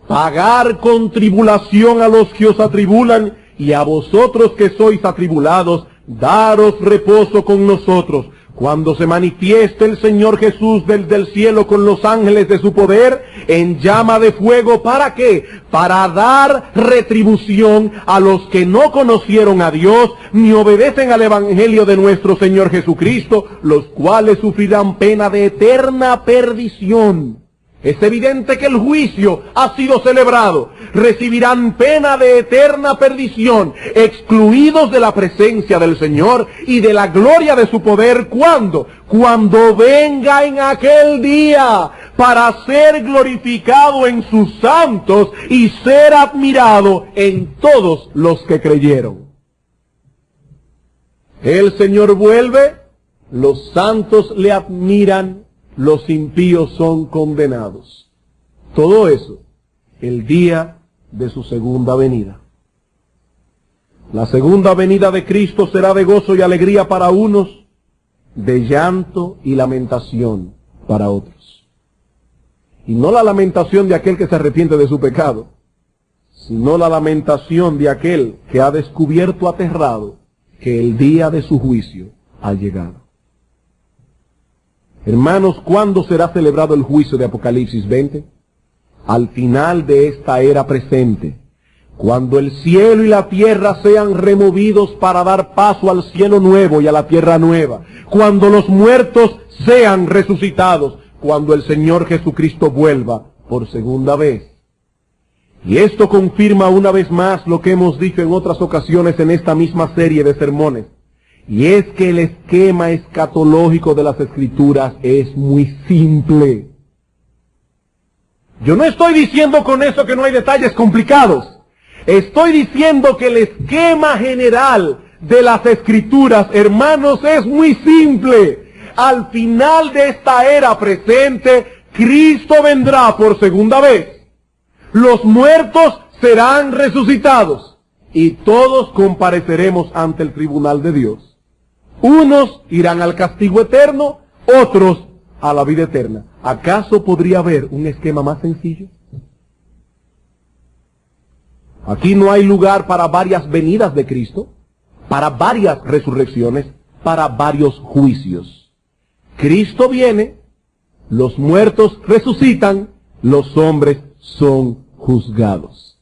pagar con tribulación a los que os atribulan, y a vosotros que sois atribulados, daros reposo con nosotros, cuando se manifieste el Señor Jesús desde el cielo con los ángeles de su poder, en llama de fuego. ¿Para qué? Para dar retribución a los que no conocieron a Dios, ni obedecen al Evangelio de nuestro Señor Jesucristo, los cuales sufrirán pena de eterna perdición. Es evidente que el juicio ha sido celebrado. Recibirán pena de eterna perdición, excluidos de la presencia del Señor y de la gloria de su poder. ¿Cuándo? Cuando venga en aquel día, para ser glorificado en sus santos y ser admirado en todos los que creyeron. El Señor vuelve, los santos le admiran, los impíos son condenados. Todo eso, el día de su segunda venida. La segunda venida de Cristo será de gozo y alegría para unos, de llanto y lamentación para otros. Y no la lamentación de aquel que se arrepiente de su pecado, sino la lamentación de aquel que ha descubierto aterrado que el día de su juicio ha llegado. Hermanos, ¿cuándo será celebrado el juicio de Apocalipsis 20? Al final de esta era presente, cuando el cielo y la tierra sean removidos para dar paso al cielo nuevo y a la tierra nueva, cuando los muertos sean resucitados cuando el Señor Jesucristo vuelva por segunda vez. Y esto confirma una vez más lo que hemos dicho en otras ocasiones en esta misma serie de sermones. Y es que el esquema escatológico de las Escrituras es muy simple. Yo no estoy diciendo con eso que no hay detalles complicados. Estoy diciendo que el esquema general de las Escrituras, hermanos, es muy simple. Al final de esta era presente, Cristo vendrá por segunda vez. Los muertos serán resucitados y todos compareceremos ante el tribunal de Dios. Unos irán al castigo eterno, otros a la vida eterna. ¿Acaso podría haber un esquema más sencillo? Aquí no hay lugar para varias venidas de Cristo, para varias resurrecciones, para varios juicios. Cristo viene, los muertos resucitan, los hombres son juzgados.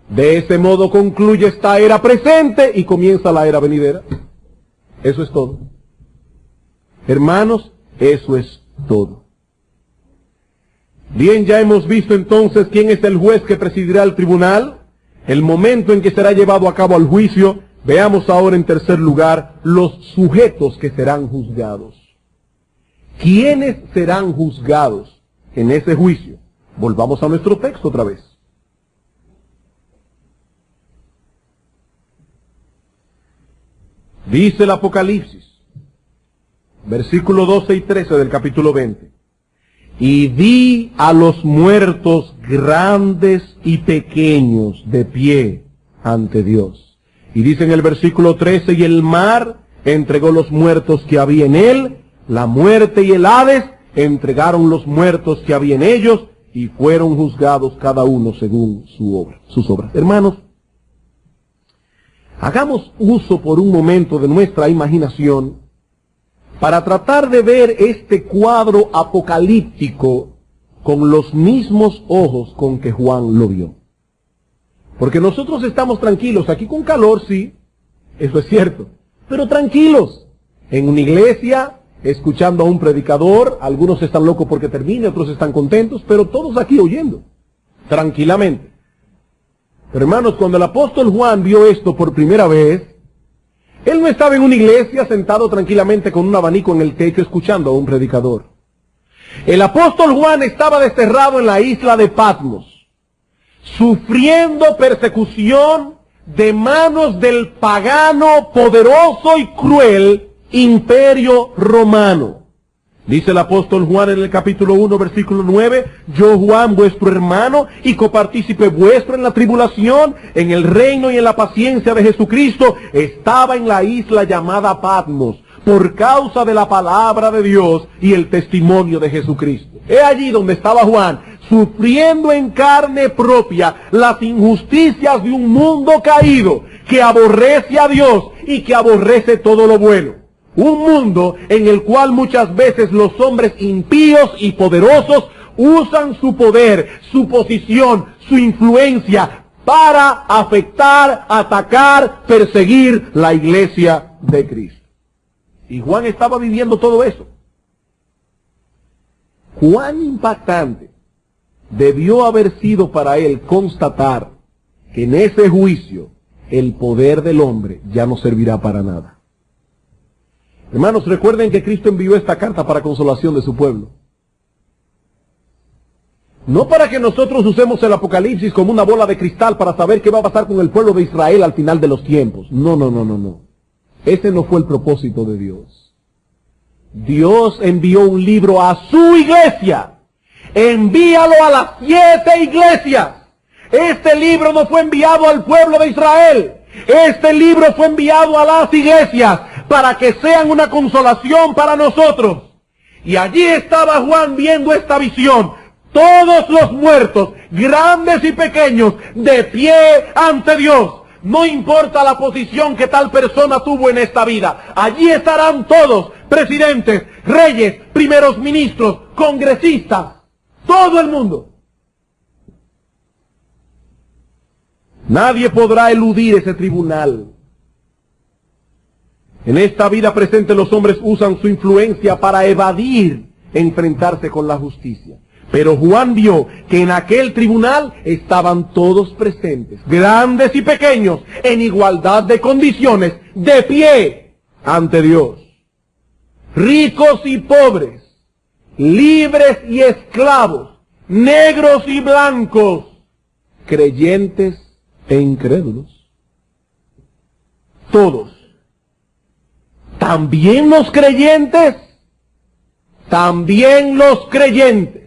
De ese modo concluye esta era presente y comienza la era venidera. Eso es todo. Hermanos, eso es todo. Bien, ya hemos visto entonces quién es el juez que presidirá el tribunal, el momento en que será llevado a cabo el juicio. Veamos ahora en tercer lugar los sujetos que serán juzgados. ¿Quiénes serán juzgados en ese juicio? Volvamos a nuestro texto otra vez. Dice el Apocalipsis, versículo 12 y 13 del capítulo 20. Y vi a los muertos grandes y pequeños de pie ante Dios. Y dice en el versículo 13, y el mar entregó los muertos que había en él, la muerte y el Hades entregaron los muertos que había en ellos, y fueron juzgados cada uno según sus obras. Hermanos, hagamos uso por un momento de nuestra imaginación para tratar de ver este cuadro apocalíptico con los mismos ojos con que Juan lo vio. Porque nosotros estamos tranquilos, aquí con calor, sí, eso es cierto, pero tranquilos, en una iglesia, escuchando a un predicador, algunos están locos porque termine, otros están contentos, pero todos aquí oyendo, tranquilamente. Pero hermanos, cuando el apóstol Juan vio esto por primera vez, él no estaba en una iglesia sentado tranquilamente con un abanico en el techo escuchando a un predicador. El apóstol Juan estaba desterrado en la isla de Patmos, sufriendo persecución de manos del pagano, poderoso y cruel imperio romano. Dice el apóstol Juan en el capítulo 1, versículo 9, yo Juan, vuestro hermano y copartícipe vuestro en la tribulación, en el reino y en la paciencia de Jesucristo, estaba en la isla llamada Patmos, por causa de la palabra de Dios y el testimonio de Jesucristo. He allí donde estaba Juan, sufriendo en carne propia las injusticias de un mundo caído, que aborrece a Dios y que aborrece todo lo bueno. Un mundo en el cual muchas veces los hombres impíos y poderosos usan su poder, su posición, su influencia para afectar, atacar, perseguir la iglesia de Cristo. Y Juan estaba viviendo todo eso. Cuán impactante debió haber sido para él constatar que en ese juicio el poder del hombre ya no servirá para nada. Hermanos, recuerden que Cristo envió esta carta para consolación de su pueblo. No para que nosotros usemos el Apocalipsis como una bola de cristal para saber qué va a pasar con el pueblo de Israel al final de los tiempos. No. Ese no fue el propósito de Dios. Dios envió un libro a su iglesia. Envíalo a las 7 iglesias. Este libro no fue enviado al pueblo de Israel. Este libro fue enviado a las iglesias para que sean una consolación para nosotros. Y allí estaba Juan viendo esta visión. Todos los muertos, grandes y pequeños, de pie ante Dios. No importa la posición que tal persona tuvo en esta vida. Allí estarán todos, presidentes, reyes, primeros ministros, congresistas, todo el mundo. Nadie podrá eludir ese tribunal. En esta vida presente los hombres usan su influencia para evadir enfrentarse con la justicia. Pero Juan vio que en aquel tribunal estaban todos presentes, grandes y pequeños, en igualdad de condiciones, de pie ante Dios. Ricos y pobres, libres y esclavos, negros y blancos, creyentes e incrédulos. Todos. También los creyentes. También los creyentes.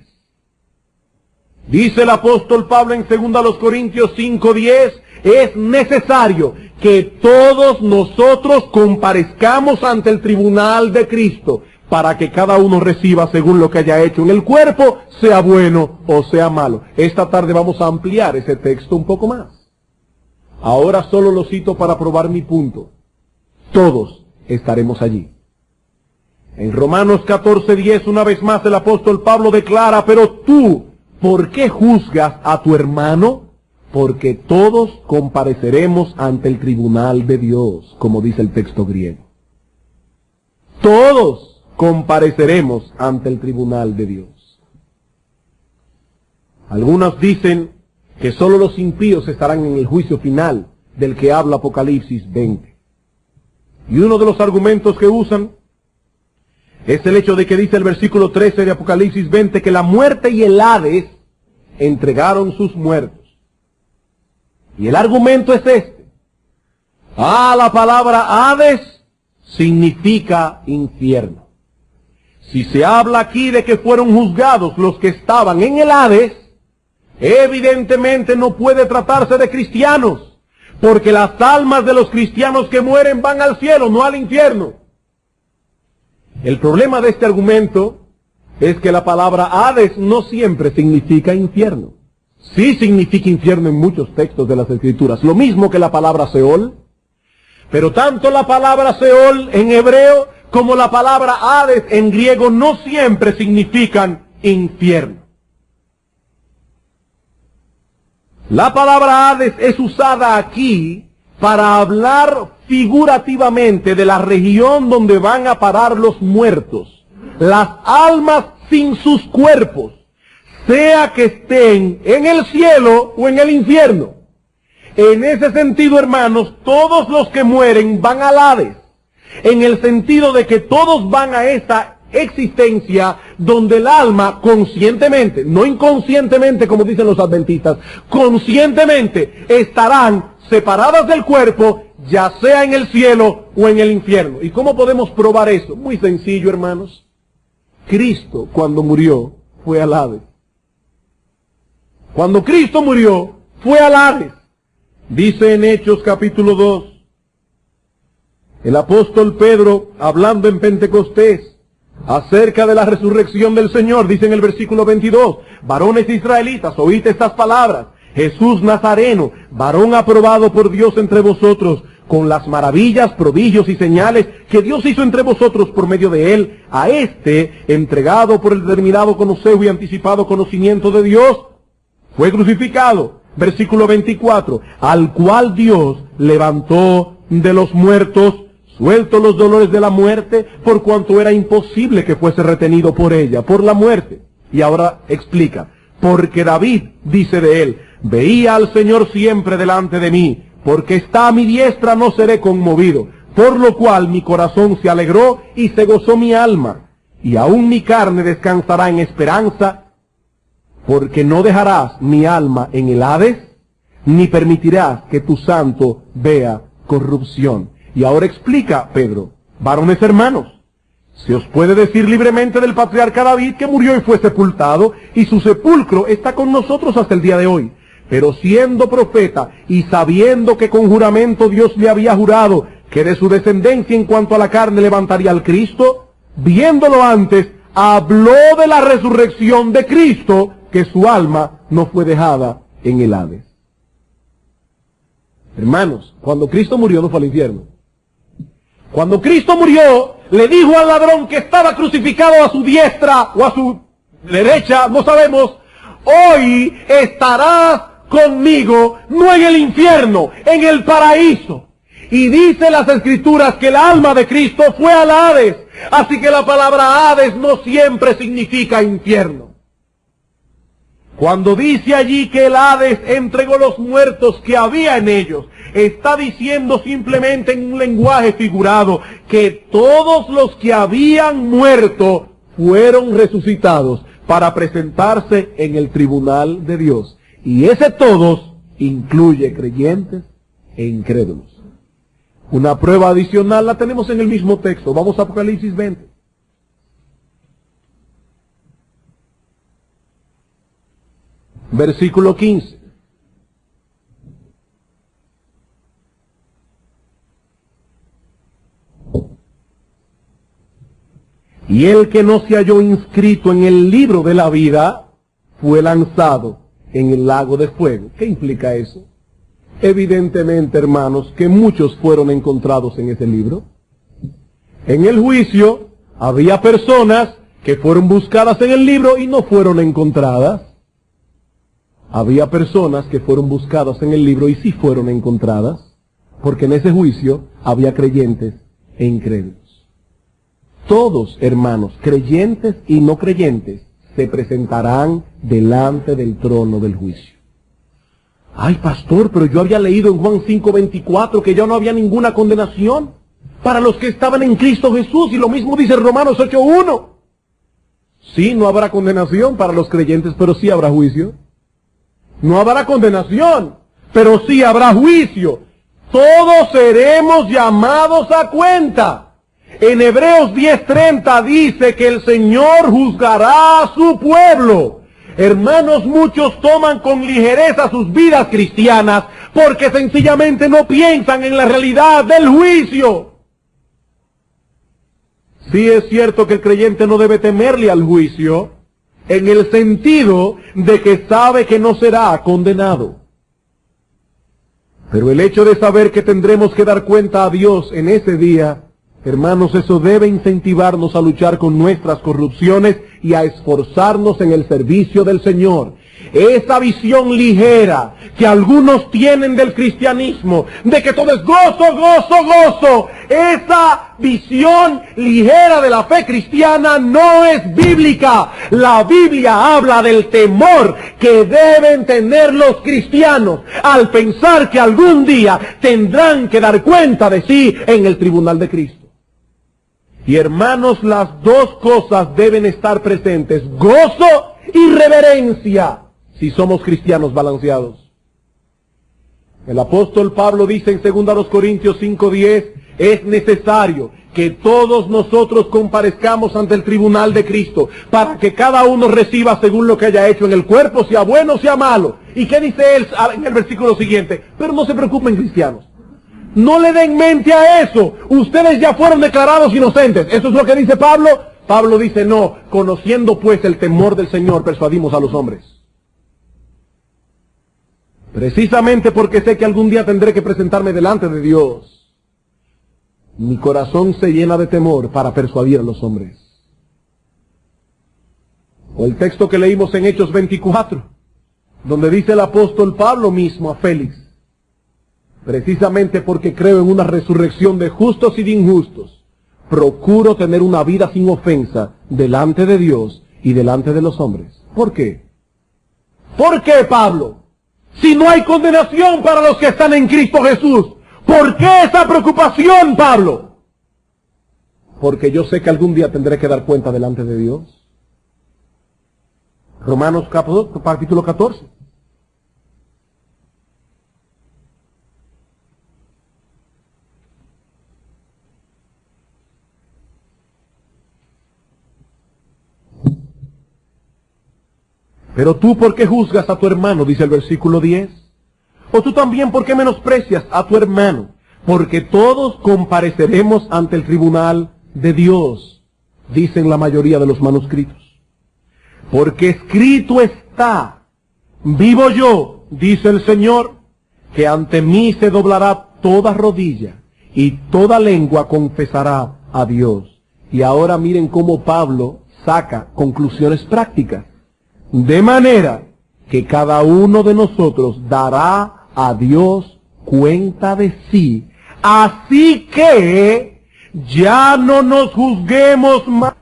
Dice el apóstol Pablo en 2 Corintios 5:10, es necesario que todos nosotros comparezcamos ante el tribunal de Cristo, para que cada uno reciba según lo que haya hecho en el cuerpo, sea bueno o sea malo. Esta tarde vamos a ampliar ese texto un poco más. Ahora solo lo cito para probar mi punto. Todos estaremos allí. En Romanos 14:10, una vez más el apóstol Pablo declara, pero tú, ¿por qué juzgas a tu hermano? Porque todos compareceremos ante el tribunal de Dios, como dice el texto griego. Todos compareceremos ante el tribunal de Dios. Algunos dicen que solo los impíos estarán en el juicio final del que habla Apocalipsis 20. Y uno de los argumentos que usan es el hecho de que dice el versículo 13 de Apocalipsis 20 que la muerte y el Hades entregaron sus muertos. Y el argumento es este. La palabra Hades significa infierno. Si se habla aquí de que fueron juzgados los que estaban en el Hades, evidentemente no puede tratarse de cristianos, porque las almas de los cristianos que mueren van al cielo, no al infierno. El problema de este argumento es que la palabra Hades no siempre significa infierno. Sí significa infierno en muchos textos de las Escrituras, lo mismo que la palabra Seol. Pero tanto la palabra Seol en hebreo como la palabra Hades en griego no siempre significan infierno. La palabra Hades es usada aquí para hablar figurativamente de la región donde van a parar los muertos, las almas sin sus cuerpos, sea que estén en el cielo o en el infierno. En ese sentido, hermanos, todos los que mueren van al Hades, en el sentido de que todos van a esta existencia donde el alma conscientemente, no inconscientemente como dicen los adventistas, conscientemente estarán separadas del cuerpo, ya sea en el cielo o en el infierno. ¿Y cómo podemos probar eso? Muy sencillo, hermanos. Cristo, cuando murió, fue al Hades. Cuando Cristo murió, fue al Hades. Dice en Hechos capítulo 2, el apóstol Pedro, hablando en Pentecostés, acerca de la resurrección del Señor, dice en el versículo 22, varones israelitas, oíd estas palabras, Jesús Nazareno, varón aprobado por Dios entre vosotros, con las maravillas, prodigios y señales que Dios hizo entre vosotros por medio de él, a este, entregado por el determinado consejo y anticipado conocimiento de Dios, fue crucificado. Versículo 24, al cual Dios levantó de los muertos, suelto los dolores de la muerte, por cuanto era imposible que fuese retenido por ella, por la muerte. Y ahora explica, porque David dice de él, veía al Señor siempre delante de mí, porque está a mi diestra no seré conmovido, por lo cual mi corazón se alegró y se gozó mi alma, y aún mi carne descansará en esperanza, porque no dejarás mi alma en el Hades, ni permitirás que tu santo vea corrupción. Y ahora explica Pedro, varones hermanos, se os puede decir libremente del patriarca David que murió y fue sepultado, y su sepulcro está con nosotros hasta el día de hoy. Pero siendo profeta y sabiendo que con juramento Dios le había jurado que de su descendencia en cuanto a la carne levantaría al Cristo, viéndolo antes, habló de la resurrección de Cristo, que su alma no fue dejada en el Hades. Hermanos, cuando Cristo murió no fue al infierno. Cuando Cristo murió, le dijo al ladrón que estaba crucificado a su diestra o a su derecha, no sabemos, hoy estarás conmigo, no en el infierno, en el paraíso. Y dice las Escrituras que el alma de Cristo fue al Hades. Así que la palabra Hades no siempre significa infierno. Cuando dice allí que el Hades entregó los muertos que había en ellos, está diciendo simplemente en un lenguaje figurado que todos los que habían muerto fueron resucitados para presentarse en el tribunal de Dios. Y ese todos incluye creyentes e incrédulos. Una prueba adicional la tenemos en el mismo texto. Vamos a Apocalipsis 20. Versículo 15. Y el que no se halló inscrito en el libro de la vida fue lanzado en el lago de fuego. ¿Qué implica eso? Evidentemente, hermanos, que muchos fueron encontrados en ese libro. En el juicio había personas que fueron buscadas en el libro y no fueron encontradas. Había personas que fueron buscadas en el libro y sí fueron encontradas, porque en ese juicio había creyentes e incrédulos. Todos, hermanos, creyentes y no creyentes, se presentarán delante del trono del juicio. Ay, pastor, pero yo había leído en Juan 5:24 que ya no había ninguna condenación para los que estaban en Cristo Jesús, y lo mismo dice Romanos 8:1. Sí, no habrá condenación para los creyentes, pero sí habrá juicio. No habrá condenación, pero sí habrá juicio. Todos seremos llamados a cuenta. En Hebreos 10:30 dice que el Señor juzgará a su pueblo. Hermanos, muchos toman con ligereza sus vidas cristianas porque sencillamente no piensan en la realidad del juicio. Sí es cierto que el creyente no debe temerle al juicio, en el sentido de que sabe que no será condenado. Pero el hecho de saber que tendremos que dar cuenta a Dios en ese día, hermanos, eso debe incentivarnos a luchar con nuestras corrupciones y a esforzarnos en el servicio del Señor. Esa visión ligera que algunos tienen del cristianismo, de que todo es gozo, gozo, gozo, esa visión ligera de la fe cristiana no es bíblica. La Biblia habla del temor que deben tener los cristianos al pensar que algún día tendrán que dar cuenta de sí en el tribunal de Cristo. Y hermanos, las dos cosas deben estar presentes: gozo y reverencia, si somos cristianos balanceados. El apóstol Pablo dice en 2 Corintios 5:10, es necesario que todos nosotros comparezcamos ante el tribunal de Cristo, para que cada uno reciba según lo que haya hecho en el cuerpo, sea bueno o sea malo. ¿Y qué dice él en el versículo siguiente? Pero no se preocupen, cristianos. No le den mente a eso. Ustedes ya fueron declarados inocentes. Eso es lo que dice Pablo. Pablo dice, no, conociendo pues el temor del Señor, persuadimos a los hombres. Precisamente porque sé que algún día tendré que presentarme delante de Dios, mi corazón se llena de temor para persuadir a los hombres. O el texto que leímos en Hechos 24, donde dice el apóstol Pablo mismo a Félix, precisamente porque creo en una resurrección de justos y de injustos, procuro tener una vida sin ofensa delante de Dios y delante de los hombres. ¿Por qué? ¿Por qué, Pablo? Si no hay condenación para los que están en Cristo Jesús, ¿por qué esa preocupación, Pablo? Porque yo sé que algún día tendré que dar cuenta delante de Dios. Romanos capítulo 14. Pero tú, ¿por qué juzgas a tu hermano? Dice el versículo 10. O tú también, ¿por qué menosprecias a tu hermano? Porque todos compareceremos ante el tribunal de Dios, dicen la mayoría de los manuscritos. Porque escrito está, vivo yo, dice el Señor, que ante mí se doblará toda rodilla y toda lengua confesará a Dios. Y ahora miren cómo Pablo saca conclusiones prácticas. De manera que cada uno de nosotros dará a Dios cuenta de sí Así que ya no nos juzguemos más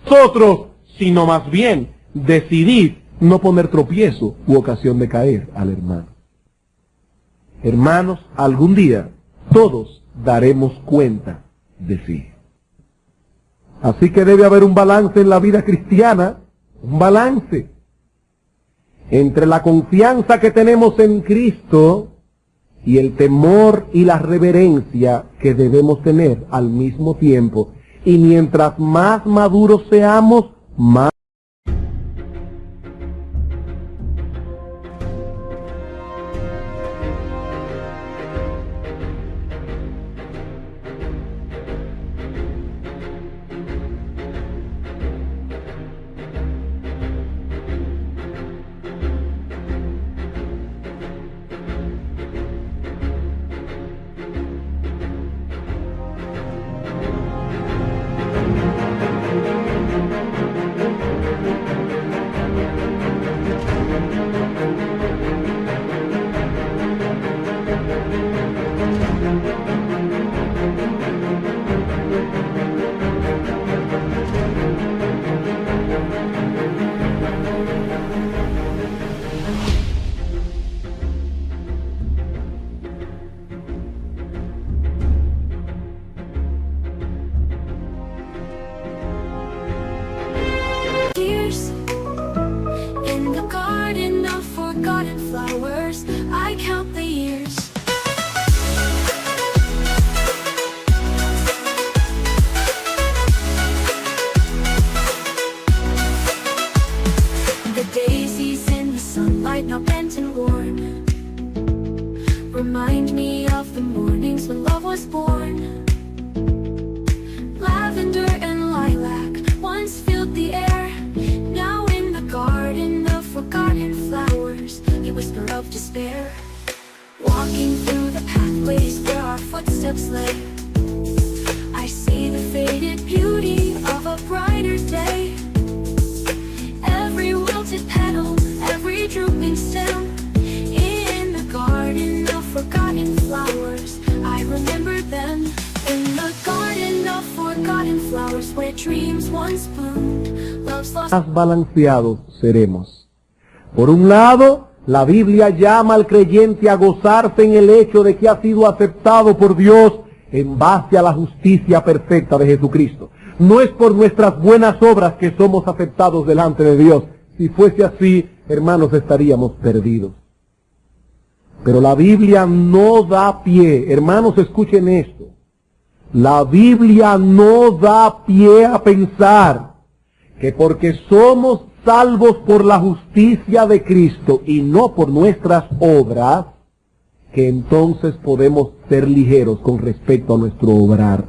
nosotros, sino más bien decidid no poner tropiezo u ocasión de caer al hermano. Hermanos, algún día todos daremos cuenta de sí. Así que debe haber un balance en la vida cristiana, un balance entre la confianza que tenemos en Cristo y el temor y la reverencia que debemos tener al mismo tiempo. Y mientras más maduros seamos, más years in the garden of forgotten flowers. I count the years. The daisies in the sunlight, now bent and worn, remind me of the mornings when love was born. Lavender and lilac once filled the air. Now in the garden of forgotten flowers, a whisper of despair. Walking through the pathways where our footsteps lay, I see the faded beauty of a brighter day. Every wilted petal, every drooping stem, in the garden of forgotten flowers, I remember them. In the garden of forgotten flowers, where dreams once bloomed, love's lost. Más balanceados seremos. Por un lado, la Biblia llama al creyente a gozarse en el hecho de que ha sido aceptado por Dios en base a la justicia perfecta de Jesucristo. No es por nuestras buenas obras que somos aceptados delante de Dios. Si fuese así, hermanos, estaríamos perdidos. Pero la Biblia no da pie. Hermanos, escuchen esto. La Biblia no da pie a pensar que porque somos salvos por la justicia de Cristo y no por nuestras obras, que entonces podemos ser ligeros con respecto a nuestro obrar.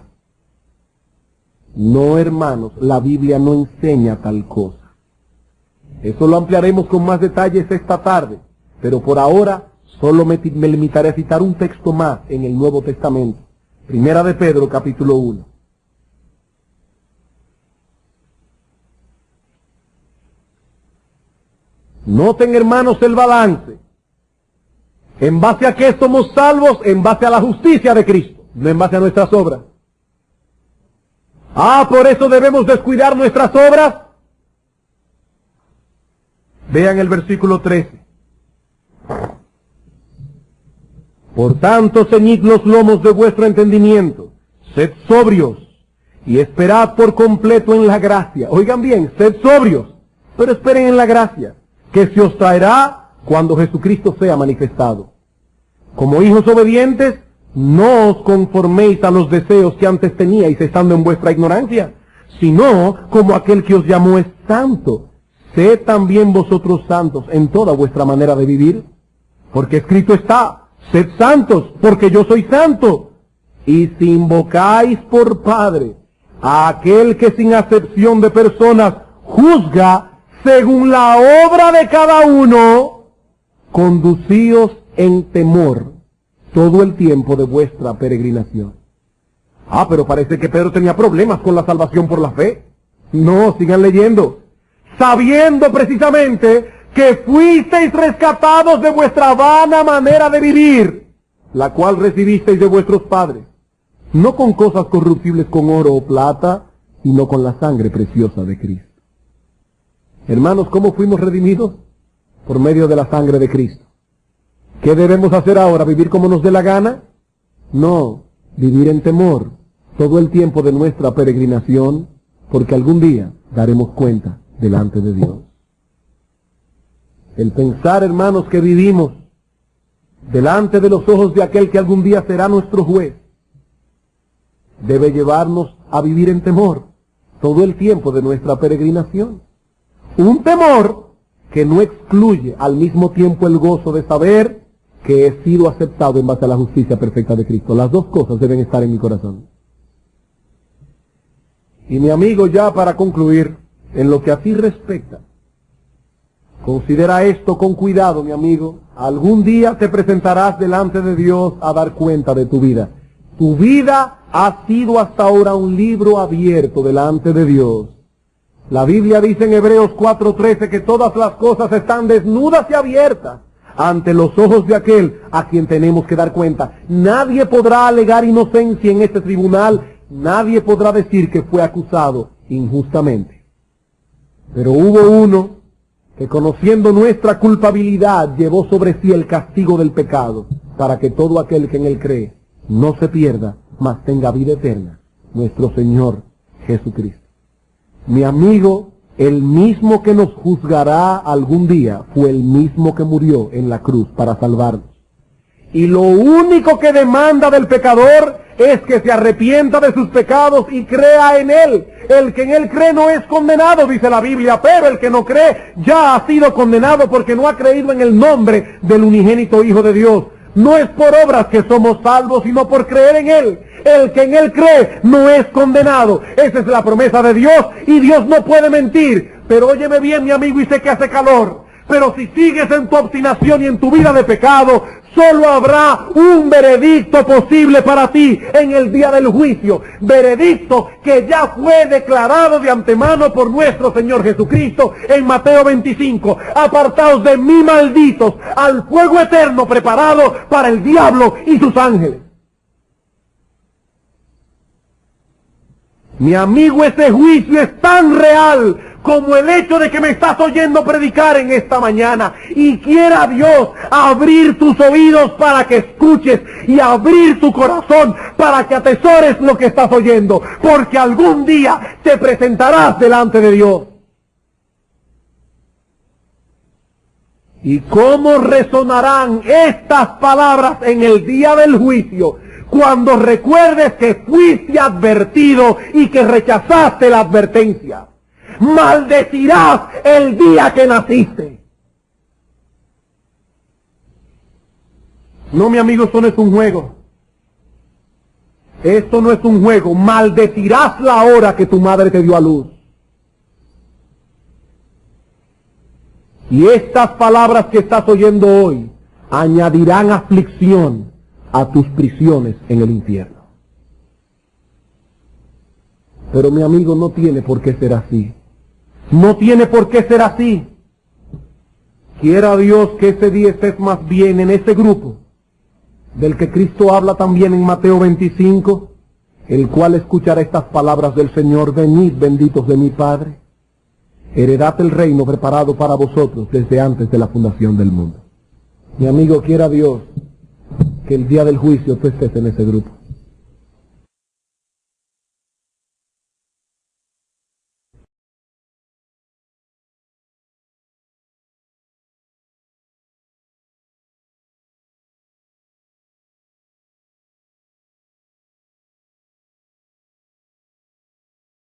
No, hermanos, la Biblia no enseña tal cosa. Eso lo ampliaremos con más detalles esta tarde, pero por ahora solo me limitaré a citar un texto más en el Nuevo Testamento. Primera de Pedro, capítulo 1. Noten, hermanos, el balance. ¿En base a qué somos salvos? En base a la justicia de Cristo, no en base a nuestras obras. Por eso debemos descuidar nuestras obras. Vean el versículo 13. Por tanto, ceñid los lomos de vuestro entendimiento, sed sobrios y esperad por completo en la gracia. Oigan bien, sed sobrios, pero esperen en la gracia, que se os traerá cuando Jesucristo sea manifestado. Como hijos obedientes, no os conforméis a los deseos que antes teníais estando en vuestra ignorancia, sino como aquel que os llamó es santo. Sed también vosotros santos en toda vuestra manera de vivir, porque escrito está: sed santos, porque yo soy santo. Y si invocáis por Padre a aquel que sin acepción de personas juzga según la obra de cada uno, conducíos en temor todo el tiempo de vuestra peregrinación. Pero parece que Pedro tenía problemas con la salvación por la fe. No, sigan leyendo. Sabiendo precisamente que fuisteis rescatados de vuestra vana manera de vivir, la cual recibisteis de vuestros padres, no con cosas corruptibles con oro o plata, sino con la sangre preciosa de Cristo. Hermanos, ¿cómo fuimos redimidos? Por medio de la sangre de Cristo. ¿Qué debemos hacer ahora? ¿Vivir como nos dé la gana? No, vivir en temor todo el tiempo de nuestra peregrinación, porque algún día daremos cuenta delante de Dios. El pensar, hermanos, que vivimos delante de los ojos de aquel que algún día será nuestro juez, debe llevarnos a vivir en temor todo el tiempo de nuestra peregrinación. Un temor que no excluye al mismo tiempo el gozo de saber que he sido aceptado en base a la justicia perfecta de Cristo. Las dos cosas deben estar en mi corazón. Y mi amigo, ya para concluir, en lo que a ti respecta, considera esto con cuidado, mi amigo. Algún día te presentarás delante de Dios a dar cuenta de tu vida. Tu vida ha sido hasta ahora un libro abierto delante de Dios. La Biblia dice en Hebreos 4:13 que todas las cosas están desnudas y abiertas ante los ojos de aquel a quien tenemos que dar cuenta. Nadie podrá alegar inocencia en este tribunal. Nadie podrá decir que fue acusado injustamente. Pero hubo uno que, conociendo nuestra culpabilidad, llevó sobre sí el castigo del pecado, para que todo aquel que en él cree no se pierda, mas tenga vida eterna, nuestro Señor Jesucristo. Mi amigo, el mismo que nos juzgará algún día fue el mismo que murió en la cruz para salvarnos. Y lo único que demanda del pecador es que se arrepienta de sus pecados y crea en Él. El que en Él cree no es condenado, dice la Biblia, pero el que no cree ya ha sido condenado porque no ha creído en el nombre del unigénito Hijo de Dios. No es por obras que somos salvos, sino por creer en Él. El que en Él cree no es condenado. Esa es la promesa de Dios y Dios no puede mentir. Pero óyeme bien, mi amigo, y sé que hace calor. Pero si sigues en tu obstinación y en tu vida de pecado, solo habrá un veredicto posible para ti en el día del juicio. Veredicto que ya fue declarado de antemano por nuestro Señor Jesucristo en Mateo 25. Apartaos de mí, malditos, al fuego eterno preparado para el diablo y sus ángeles. Mi amigo, ese juicio es tan real como el hecho de que me estás oyendo predicar en esta mañana. Y quiera Dios abrir tus oídos para que escuches y abrir tu corazón para que atesores lo que estás oyendo. Porque algún día te presentarás delante de Dios. ¿Y cómo resonarán estas palabras en el día del juicio? Cuando recuerdes que fuiste advertido y que rechazaste la advertencia. Maldecirás el día que naciste. No, mi amigo, esto no es un juego. Esto no es un juego. Maldecirás la hora que tu madre te dio a luz. Y estas palabras que estás oyendo hoy añadirán aflicción a tus prisiones en el infierno. Pero mi amigo, no tiene por qué ser así. No tiene por qué ser así. Quiera Dios que ese día estés más bien en ese grupo del que Cristo habla también en Mateo 25, el cual escuchará estas palabras del Señor: venid, benditos de mi Padre, heredad el reino preparado para vosotros desde antes de la fundación del mundo. Mi amigo, quiera Dios que el día del juicio tú estés en ese grupo.